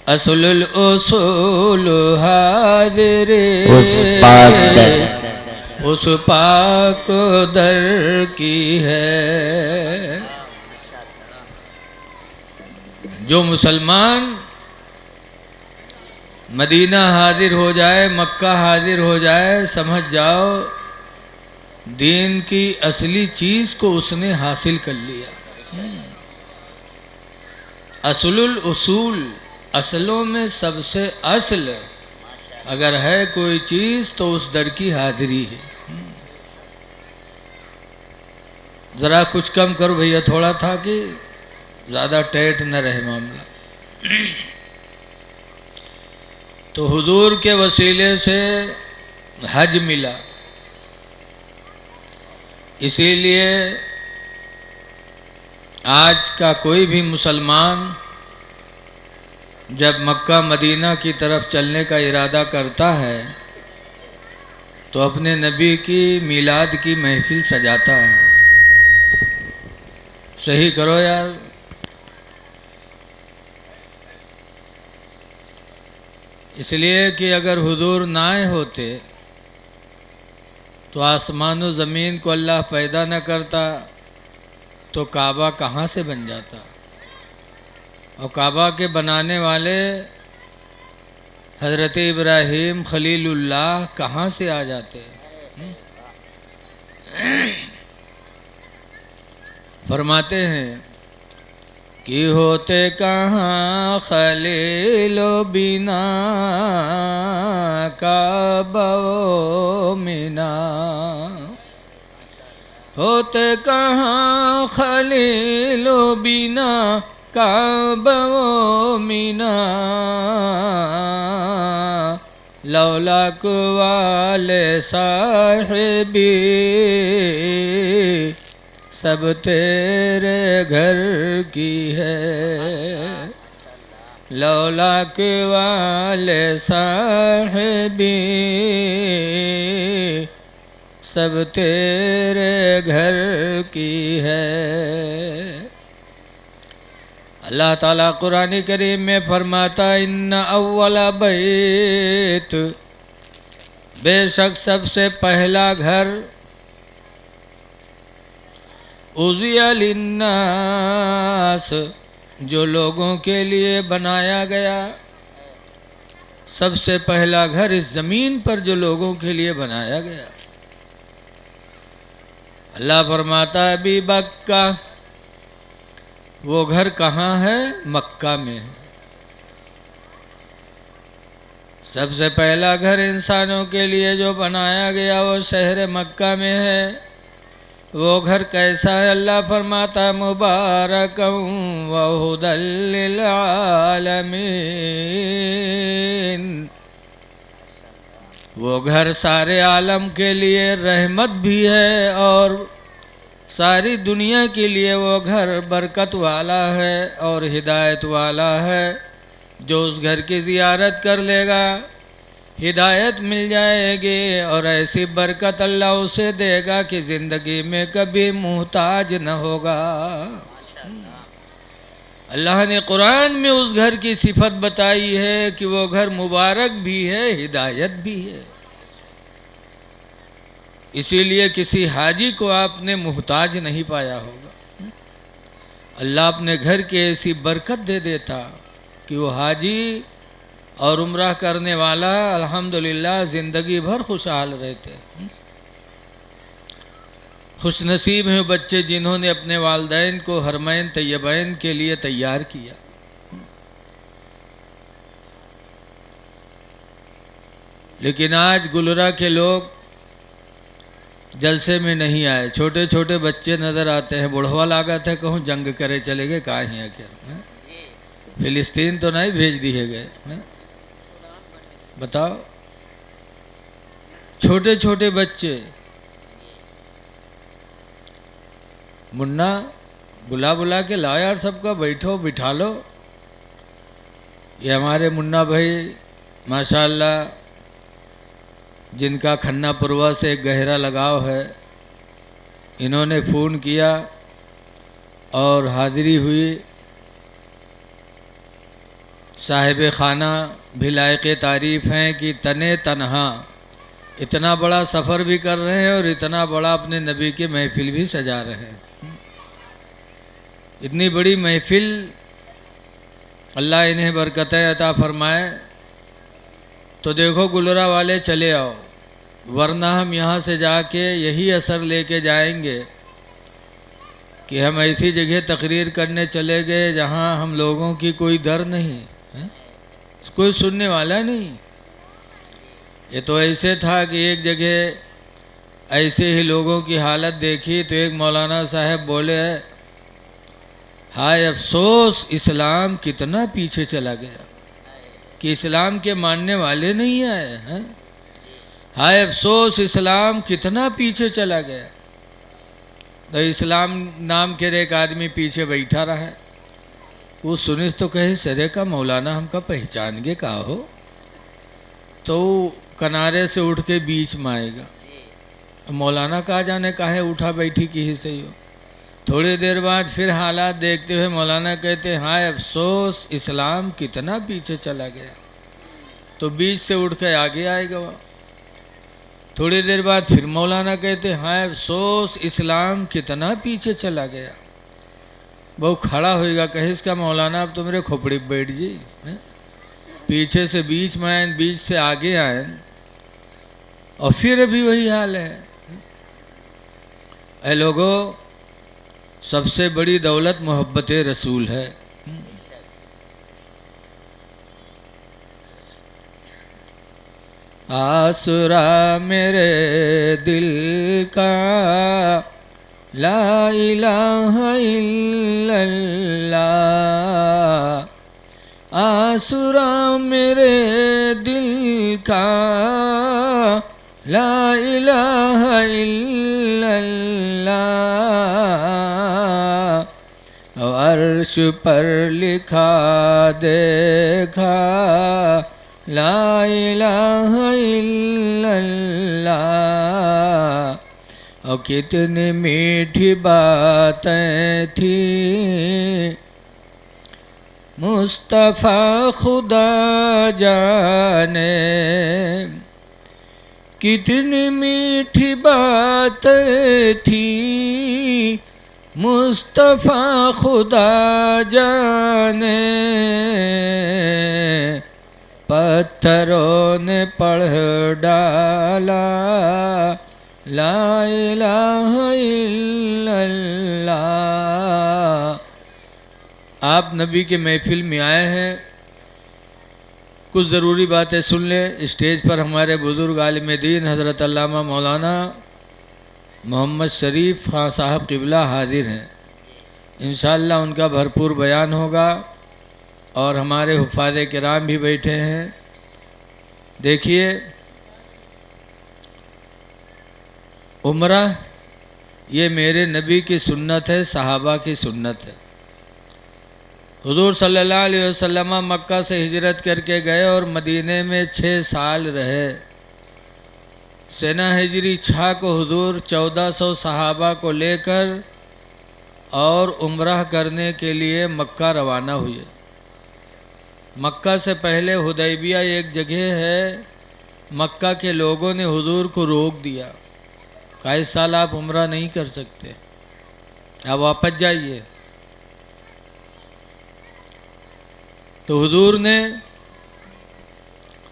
A: असलुल उसूल हादिर उस पाक दर की है। जो मुसलमान मदीना हाजिर हो जाए, मक्का हाजिर हो जाए, समझ जाओ दीन की असली चीज़ को उसने हासिल कर लिया। असलुल उसूल, असलों में सबसे असल अगर है कोई चीज़ तो उस दर की हाजिरी है। ज़रा कुछ कम करो भैया, थोड़ा था कि ज़्यादा टाइट न रहे मामला। तो हुजूर के वसीले से हज मिला, इसीलिए आज का कोई भी मुसलमान जब मक्का मदीना की तरफ चलने का इरादा करता है तो अपने नबी की मिलाद की महफिल सजाता है। सही करो यार। इसलिए कि अगर हुजूर ना आए होते तो आसमान व ज़मीन को अल्लाह पैदा न करता तो काबा कहाँ से बन जाता, और काबा के बनाने वाले हज़रत इब्राहीम खलीलुल्लाह कहाँ से आ जाते। फरमाते हैं कि होते कहाँ खलीलो बिना काबा मिना। होते कहाँ खलीलो बिना काबा मिना। लौलाक वाले साहिबी सब तेरे घर की है। लौलाक वाले साहिबी सब तेरे घर की है। अल्लाह ताला कुरान करीम में फरमाता इन्ना अव्वला बैत, बेशक सबसे पहला घर उज़िया लिन्नास, जो लोगों के लिए बनाया गया। सबसे पहला घर इस ज़मीन पर जो लोगों के लिए बनाया गया। अल्लाह फरमाता है अभी मक्का, वो घर कहाँ है? मक्का में है। सबसे पहला घर इंसानों के लिए जो बनाया गया वो शहर मक्का में है। वो घर कैसा है? अल्लाह फरमाता मुबारकम व हुदल लिल आलमीन। वो घर सारे आलम के लिए रहमत भी है और सारी दुनिया के लिए वो घर बरकत वाला है और हिदायत वाला है। जो उस घर की ज़ियारत कर लेगा हिदायत मिल जाएगी और ऐसी बरकत अल्लाह उसे देगा कि ज़िंदगी में कभी मुहताज न होगा। अल्लाह ने कुरान में उस घर की सिफत बताई है कि वो घर मुबारक भी है, हिदायत भी है। इसीलिए किसी हाजी को आपने मुहताज नहीं पाया होगा। अल्लाह अपने घर की ऐसी बरकत दे देता कि वो हाजी और उम्रह करने वाला अल्हम्दुलिल्लाह ज़िंदगी भर खुशहाल रहते। खुशनसीब हैं बच्चे जिन्होंने अपने वालिदैन को हरमैन तैयबैन के लिए तैयार किया। लेकिन आज गुलरा के लोग जलसे में नहीं आए। छोटे छोटे बच्चे नज़र आते हैं। बुढ़वा लागत है कहूँ जंग करे चले गए, कहाँ ही आखिर फिलिस्तीन तो नहीं भेज दिए गए। बताओ, छोटे छोटे बच्चे। मुन्ना बुला बुला के लाओ यार, सबका बैठो बिठा लो। ये हमारे मुन्ना भाई माशाअल्लाह, जिनका खन्नापुरवा से एक गहरा लगाव है, इन्होंने फ़ोन किया और हाज़िरी हुई। साहिब खाना भी लायक तारीफ़ हैं कि तने तनहा इतना बड़ा सफ़र भी कर रहे हैं और इतना बड़ा अपने नबी की महफ़िल भी सजा रहे हैं। इतनी बड़ी महफ़िल, अल्लाह इन्हें बरकतें अता फरमाए। तो देखो गुलरा वाले चले आओ, वरना हम यहाँ से जाके यही असर लेके जाएंगे कि हम ऐसी जगह तकरीर करने चले गए जहाँ हम लोगों की कोई दर नहीं है, कोई सुनने वाला नहीं। ये तो ऐसे था कि एक जगह ऐसे ही लोगों की हालत देखी तो एक मौलाना साहब बोले, हाय अफसोस इस्लाम कितना पीछे चला गया कि इस्लाम के मानने वाले नहीं आए हैं। हाय अफसोस इस्लाम कितना पीछे चला गया। तो इस्लाम नाम के एक आदमी पीछे बैठा रहा है। वो सुनिस तो कहे सरे का मौलाना हमका पहचान के कहा हो, तो किनारे से उठ के बीच में आएगा। मौलाना कहा जाने काहे उठा बैठी की ही सही हो। थोड़ी देर बाद फिर हालात देखते हुए मौलाना कहते, हाय अफसोस इस्लाम कितना पीछे चला गया। तो बीच से उठ के आगे आएगा वह। थोड़ी देर बाद फिर मौलाना कहते, हाय अफसोस इस्लाम कितना पीछे चला गया। वो खड़ा होएगा, कहे इसका मौलाना अब तो मेरे खोपड़ी पे बैठ जी। पीछे से बीच में आए, बीच से आगे आए, और फिर अभी वही हाल है। ऐ लोगों, सबसे बड़ी दौलत मोहब्बत रसूल है। आसरा मेरे दिल का ला इलाहा इल्लल्लाह। आसरा मेरे दिल का ला इलाहा इल्लल्लाह। अर्श पर लिखा देखा ला इलाहा इल्लल्लाह। और कितनी मीठी बातें थी मुस्तफ़ा खुदा जाने। कितनी मीठी बातें थी मुस्तफ़ा खुदा जाने। पत्थरों ने पढ़ डाला ला इलाहा इल्लल्लाह। आप नबी के महफिल में आए हैं, कुछ ज़रूरी बातें सुन लें। स्टेज पर हमारे बुज़ुर्ग आलिम दीन हज़रत अल्लामा मौलाना मोहम्मद शरीफ खां साहब क़िबला हाजिर हैं। इंशाअल्लाह उनका भरपूर बयान होगा और हमारे हुफ़ाज़े किराम भी बैठे हैं। देखिए, उम्रह ये मेरे नबी की सुन्नत है, सहाबा की सुन्नत है। हुज़ूर सल्लल्लाहु अलैहि वसल्लम मक्का से हिजरत करके गए और मदीने में 6 साल रहे। सना हिजरी 6 को हुज़ूर 1400 सहाबा को लेकर और उम्रह करने के लिए मक्का रवाना हुए। मक्का से पहले हुदैबिया एक जगह है, मक्का के लोगों ने हुजूर को रोक दिया, कहा इस साल आप उम्रा नहीं कर सकते, आप वापस जाइए। तो हुजूर ने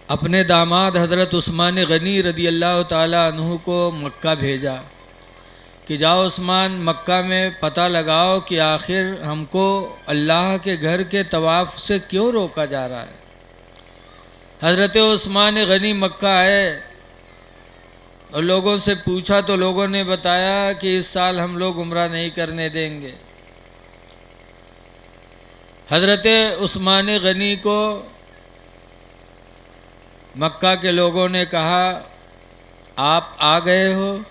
A: अपने दामाद हज़रत उस्मान गनी रदी अल्लाह ताला अन्हु को मक्का भेजा कि जाओ उस्मान, मक्का में पता लगाओ कि आखिर हमको अल्लाह के घर के तवाफ़ से क्यों रोका जा रहा है। हज़रत उस्मान गनी मक्का आए और लोगों से पूछा तो लोगों ने बताया कि इस साल हम लोग उम्रा नहीं करने देंगे। हज़रत उस्मान गनी को मक्का के लोगों ने कहा, आप आ गए हो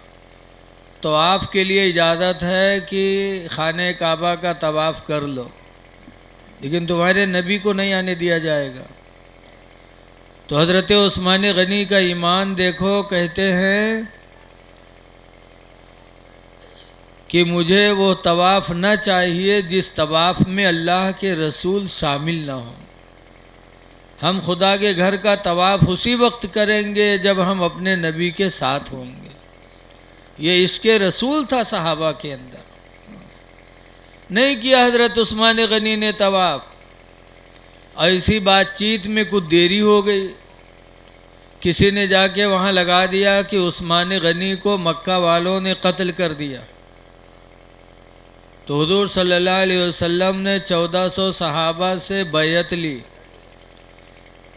A: तो आपके लिए इजाज़त है कि खाने काबा का तवाफ़ कर लो, लेकिन तुम्हारे नबी को नहीं आने दिया जाएगा। तो हज़रत उस्मान गनी का ईमान देखो, कहते हैं कि मुझे वो तवाफ़ न चाहिए जिस तवाफ़ में अल्लाह के रसूल शामिल ना हो। हम खुदा के घर का तवाफ़ उसी वक्त करेंगे जब हम अपने नबी के साथ होंगे। ये इश्क़े रसूल था सहाबा के अंदर। नहीं किया हज़रत उस्मान गनी ने तवाफ़। ऐसी बातचीत में कुछ देरी हो गई, किसी ने जाके वहाँ लगा दिया कि उस्मान गनी को मक्का वालों ने कत्ल कर दिया। तो हुजूर सल्लल्लाहु अलैहि वसल्लम ने 1400 सहाबा से बैयत ली।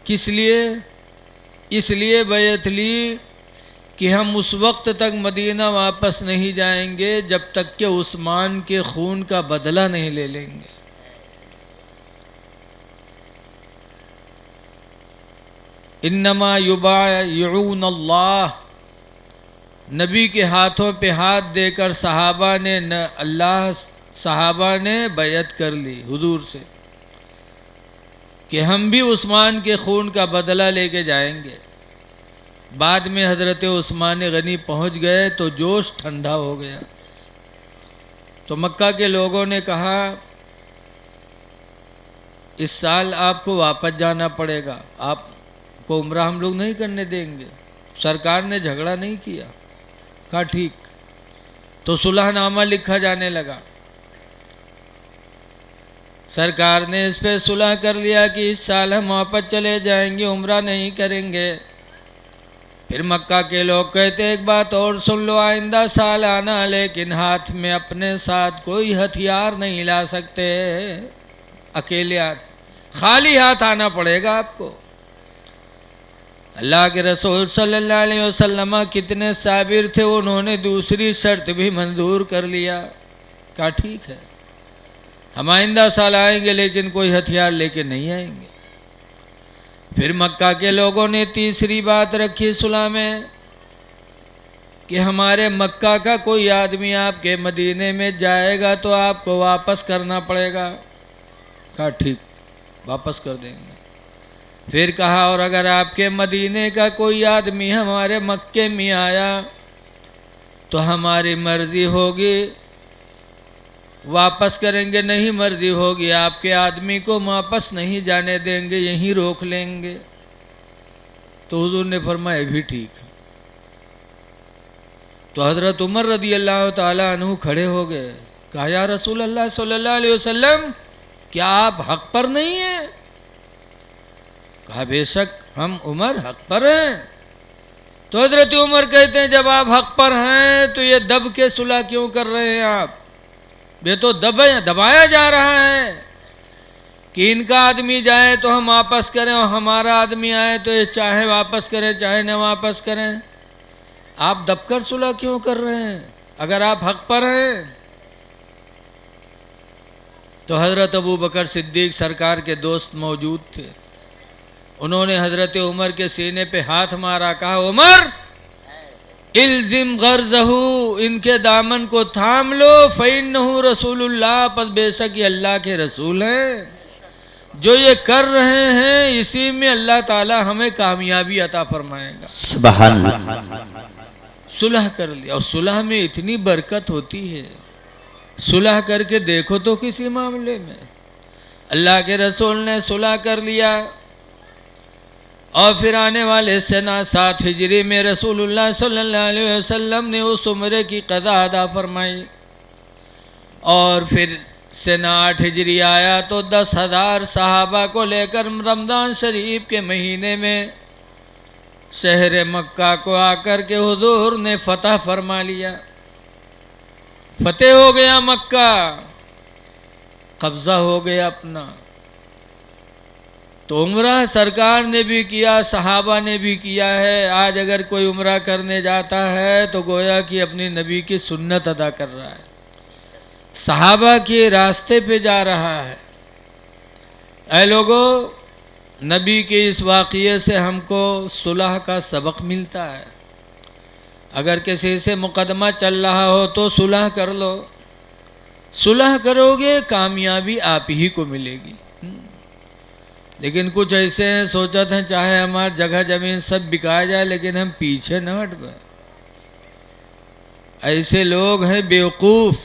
A: किस लिए? इसलिए बैयत ली कि हम उस वक्त तक मदीना वापस नहीं जाएंगे जब तक कि उस्मान के खून का बदला नहीं ले लेंगे। इन्नमा युबायऊन अल्लाह, नबी के हाथों पे हाथ देकर सहाबा ने बैयत कर ली हुजूर से कि हम भी उस्मान के खून का बदला लेके जाएंगे। बाद में हज़रत उस्मान गनी पहुंच गए तो जोश ठंडा हो गया। तो मक्का के लोगों ने कहा, इस साल आपको वापस जाना पड़ेगा, आपको उम्रा हम लोग नहीं करने देंगे। सरकार ने झगड़ा नहीं किया। कहा ठीक। तो सुलहनामा लिखा जाने लगा। सरकार ने इस पे सुलह कर लिया कि इस साल हम वापस चले जाएंगे, उम्रा नहीं करेंगे। फिर मक्का के लोग कहते, एक बात और सुन लो, आइंदा साल आना, लेकिन हाथ में अपने साथ कोई हथियार नहीं ला सकते, अकेले खाली हाथ आना पड़ेगा आपको। अल्लाह के रसूल सल्लल्लाहु अलैहि वसल्लम कितने साबिर थे, उन्होंने दूसरी शर्त भी मंजूर कर लिया। कहा ठीक है, हम आइंदा साल आएंगे लेकिन कोई हथियार लेके नहीं आएंगे। फिर मक्का के लोगों ने तीसरी बात रखी सुलह में कि हमारे मक्का का कोई आदमी आपके मदीने में जाएगा तो आपको वापस करना पड़ेगा। कहा ठीक, वापस कर देंगे। फिर कहा, और अगर आपके मदीने का कोई आदमी हमारे मक्के में आया तो हमारी मर्ज़ी होगी वापस करेंगे, नहीं मर्ज़ी होगी आपके आदमी को वापस नहीं जाने देंगे, यहीं रोक लेंगे। तो हुजूर ने फरमाया भी ठीक है। तो हज़रत उमर रदी अल्लाह ताला अन्हु खड़े हो गए। कहा, या रसूल अल्लाह सल्लल्लाहु अलैहि वसल्लम, क्या आप हक पर नहीं हैं? कहा, बेशक हम उमर हक पर हैं। तो हज़रत उमर कहते हैं, जब आप हक पर हैं तो ये दब के सुलह क्यों कर रहे हैं आप? ये तो दबाया जा रहा है कि इनका आदमी जाए तो हम वापस करें और हमारा आदमी आए तो ये चाहे वापस करें चाहे न वापस करें। आप दबकर सुलह क्यों कर रहे हैं अगर आप हक पर हैं? तो हज़रत अबू बकर सिद्दीक सरकार के दोस्त मौजूद थे। उन्होंने हज़रत उमर के सीने पे हाथ मारा। कहा, उमर इल्जिम गर्जहू, इनके दामन को थाम लो। फ़इन्नहु रसूलुल्लाह, पर बेशक ये अल्लाह के रसूल हैं। जो ये कर रहे हैं इसी में अल्लाह ताला हमें कामयाबी अता फरमाएगा।
B: सुभान अल्लाह।
A: सुलह कर लिया, और सुलह में इतनी बरकत होती है। सुलह करके देखो तो किसी मामले में। अल्लाह के रसूल ने सुलह कर लिया और फिर आने वाले सना 7 हिजरी में रसूलुल्लाह सल्लल्लाहु अलैहि वसल्लम ने उस उम्रे की क़ज़ा अदा फरमाई। और फिर सना 8 हिजरी आया तो 10,000 सहाबा को लेकर रमज़ान शरीफ के महीने में शहर मक्का को आकर के हुजूर ने फतह फरमा लिया। फतेह हो गया मक्का, कब्जा हो गया अपना। तो उम्रा सरकार ने भी किया, सहाबा ने भी किया है। आज अगर कोई उम्रा करने जाता है तो गोया कि अपनी नबी की सुन्नत अदा कर रहा है, सहाबा के रास्ते पे जा रहा है। ऐ लोगों, नबी के इस वाक़ये से हमको सुलह का सबक मिलता है। अगर किसी से मुकदमा चल रहा हो तो सुलह कर लो। सुलह करोगे कामयाबी आप ही को मिलेगी। लेकिन कुछ ऐसे हैं, सोचते हैं चाहे हमारी जगह जमीन सब बिका जाए लेकिन हम पीछे न हट गए। ऐसे लोग हैं बेवकूफ़,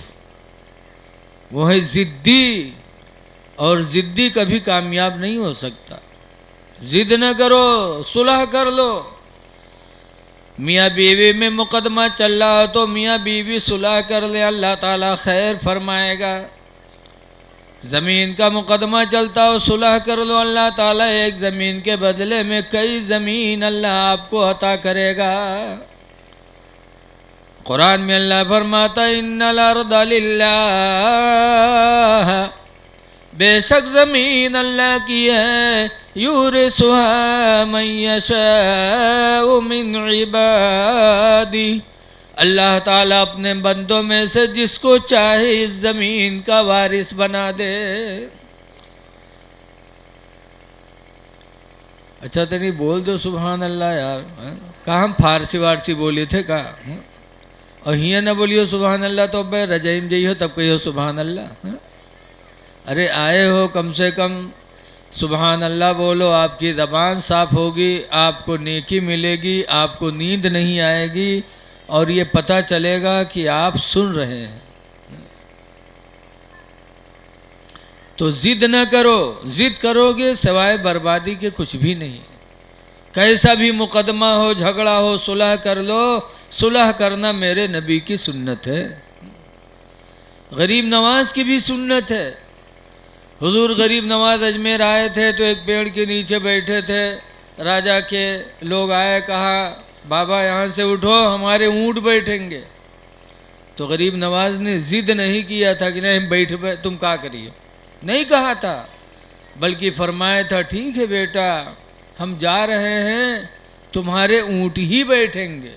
A: वो है ज़िद्दी, और ज़िद्दी कभी कामयाब नहीं हो सकता। ज़िद न करो, सुलह कर लो। मियाँ बीवी में मुकदमा चल रहा हो तो मियाँ बीवी सुलह कर ले, अल्लाह ताला खैर फरमाएगा। ज़मीन का मुकदमा चलता हो, सुलह कर लो, अल्लाह ताला एक ज़मीन के बदले में कई ज़मीन अल्लाह आपको अता करेगा। कुरान में अल्लाह फरमाता है इन्नल अर्दा लिल्लाह, बेशक ज़मीन अल्लाह की है, यूरिसुहा मन यशाउ मिन इबादी, अल्लाह ताला अपने बंदों में से जिसको चाहे इस ज़मीन का वारिस बना दे। अच्छा तो नहीं बोल दो सुभान अल्लाह यार, कहाँ हम फारसी वारसी बोले थे का, और हिया ना बोलियो सुभान अल्लाह तो अब रजाइम जइयो तब कहियो सुभान अल्लाह। अरे आए हो कम से कम सुभान अल्लाह बोलो, आपकी ज़बान साफ़ होगी, आपको नेकी मिलेगी, आपको नींद नहीं आएगी और ये पता चलेगा कि आप सुन रहे हैं। तो जिद न करो, जिद करोगे सिवाय बर्बादी के कुछ भी नहीं। कैसा भी मुकदमा हो, झगड़ा हो, सुलह कर लो। सुलह करना मेरे नबी की सुन्नत है, गरीब नवाज की भी सुन्नत है। हुजूर गरीब नवाज अजमेर आए थे तो एक पेड़ के नीचे बैठे थे। राजा के लोग आए, कहा बाबा यहाँ से उठो, हमारे ऊँट बैठेंगे। तो गरीब नवाज ने जिद नहीं किया था कि नहीं बैठ तुम क्या करिए, नहीं कहा था, बल्कि फरमाया था ठीक है बेटा, हम जा रहे हैं, तुम्हारे ऊँट ही बैठेंगे।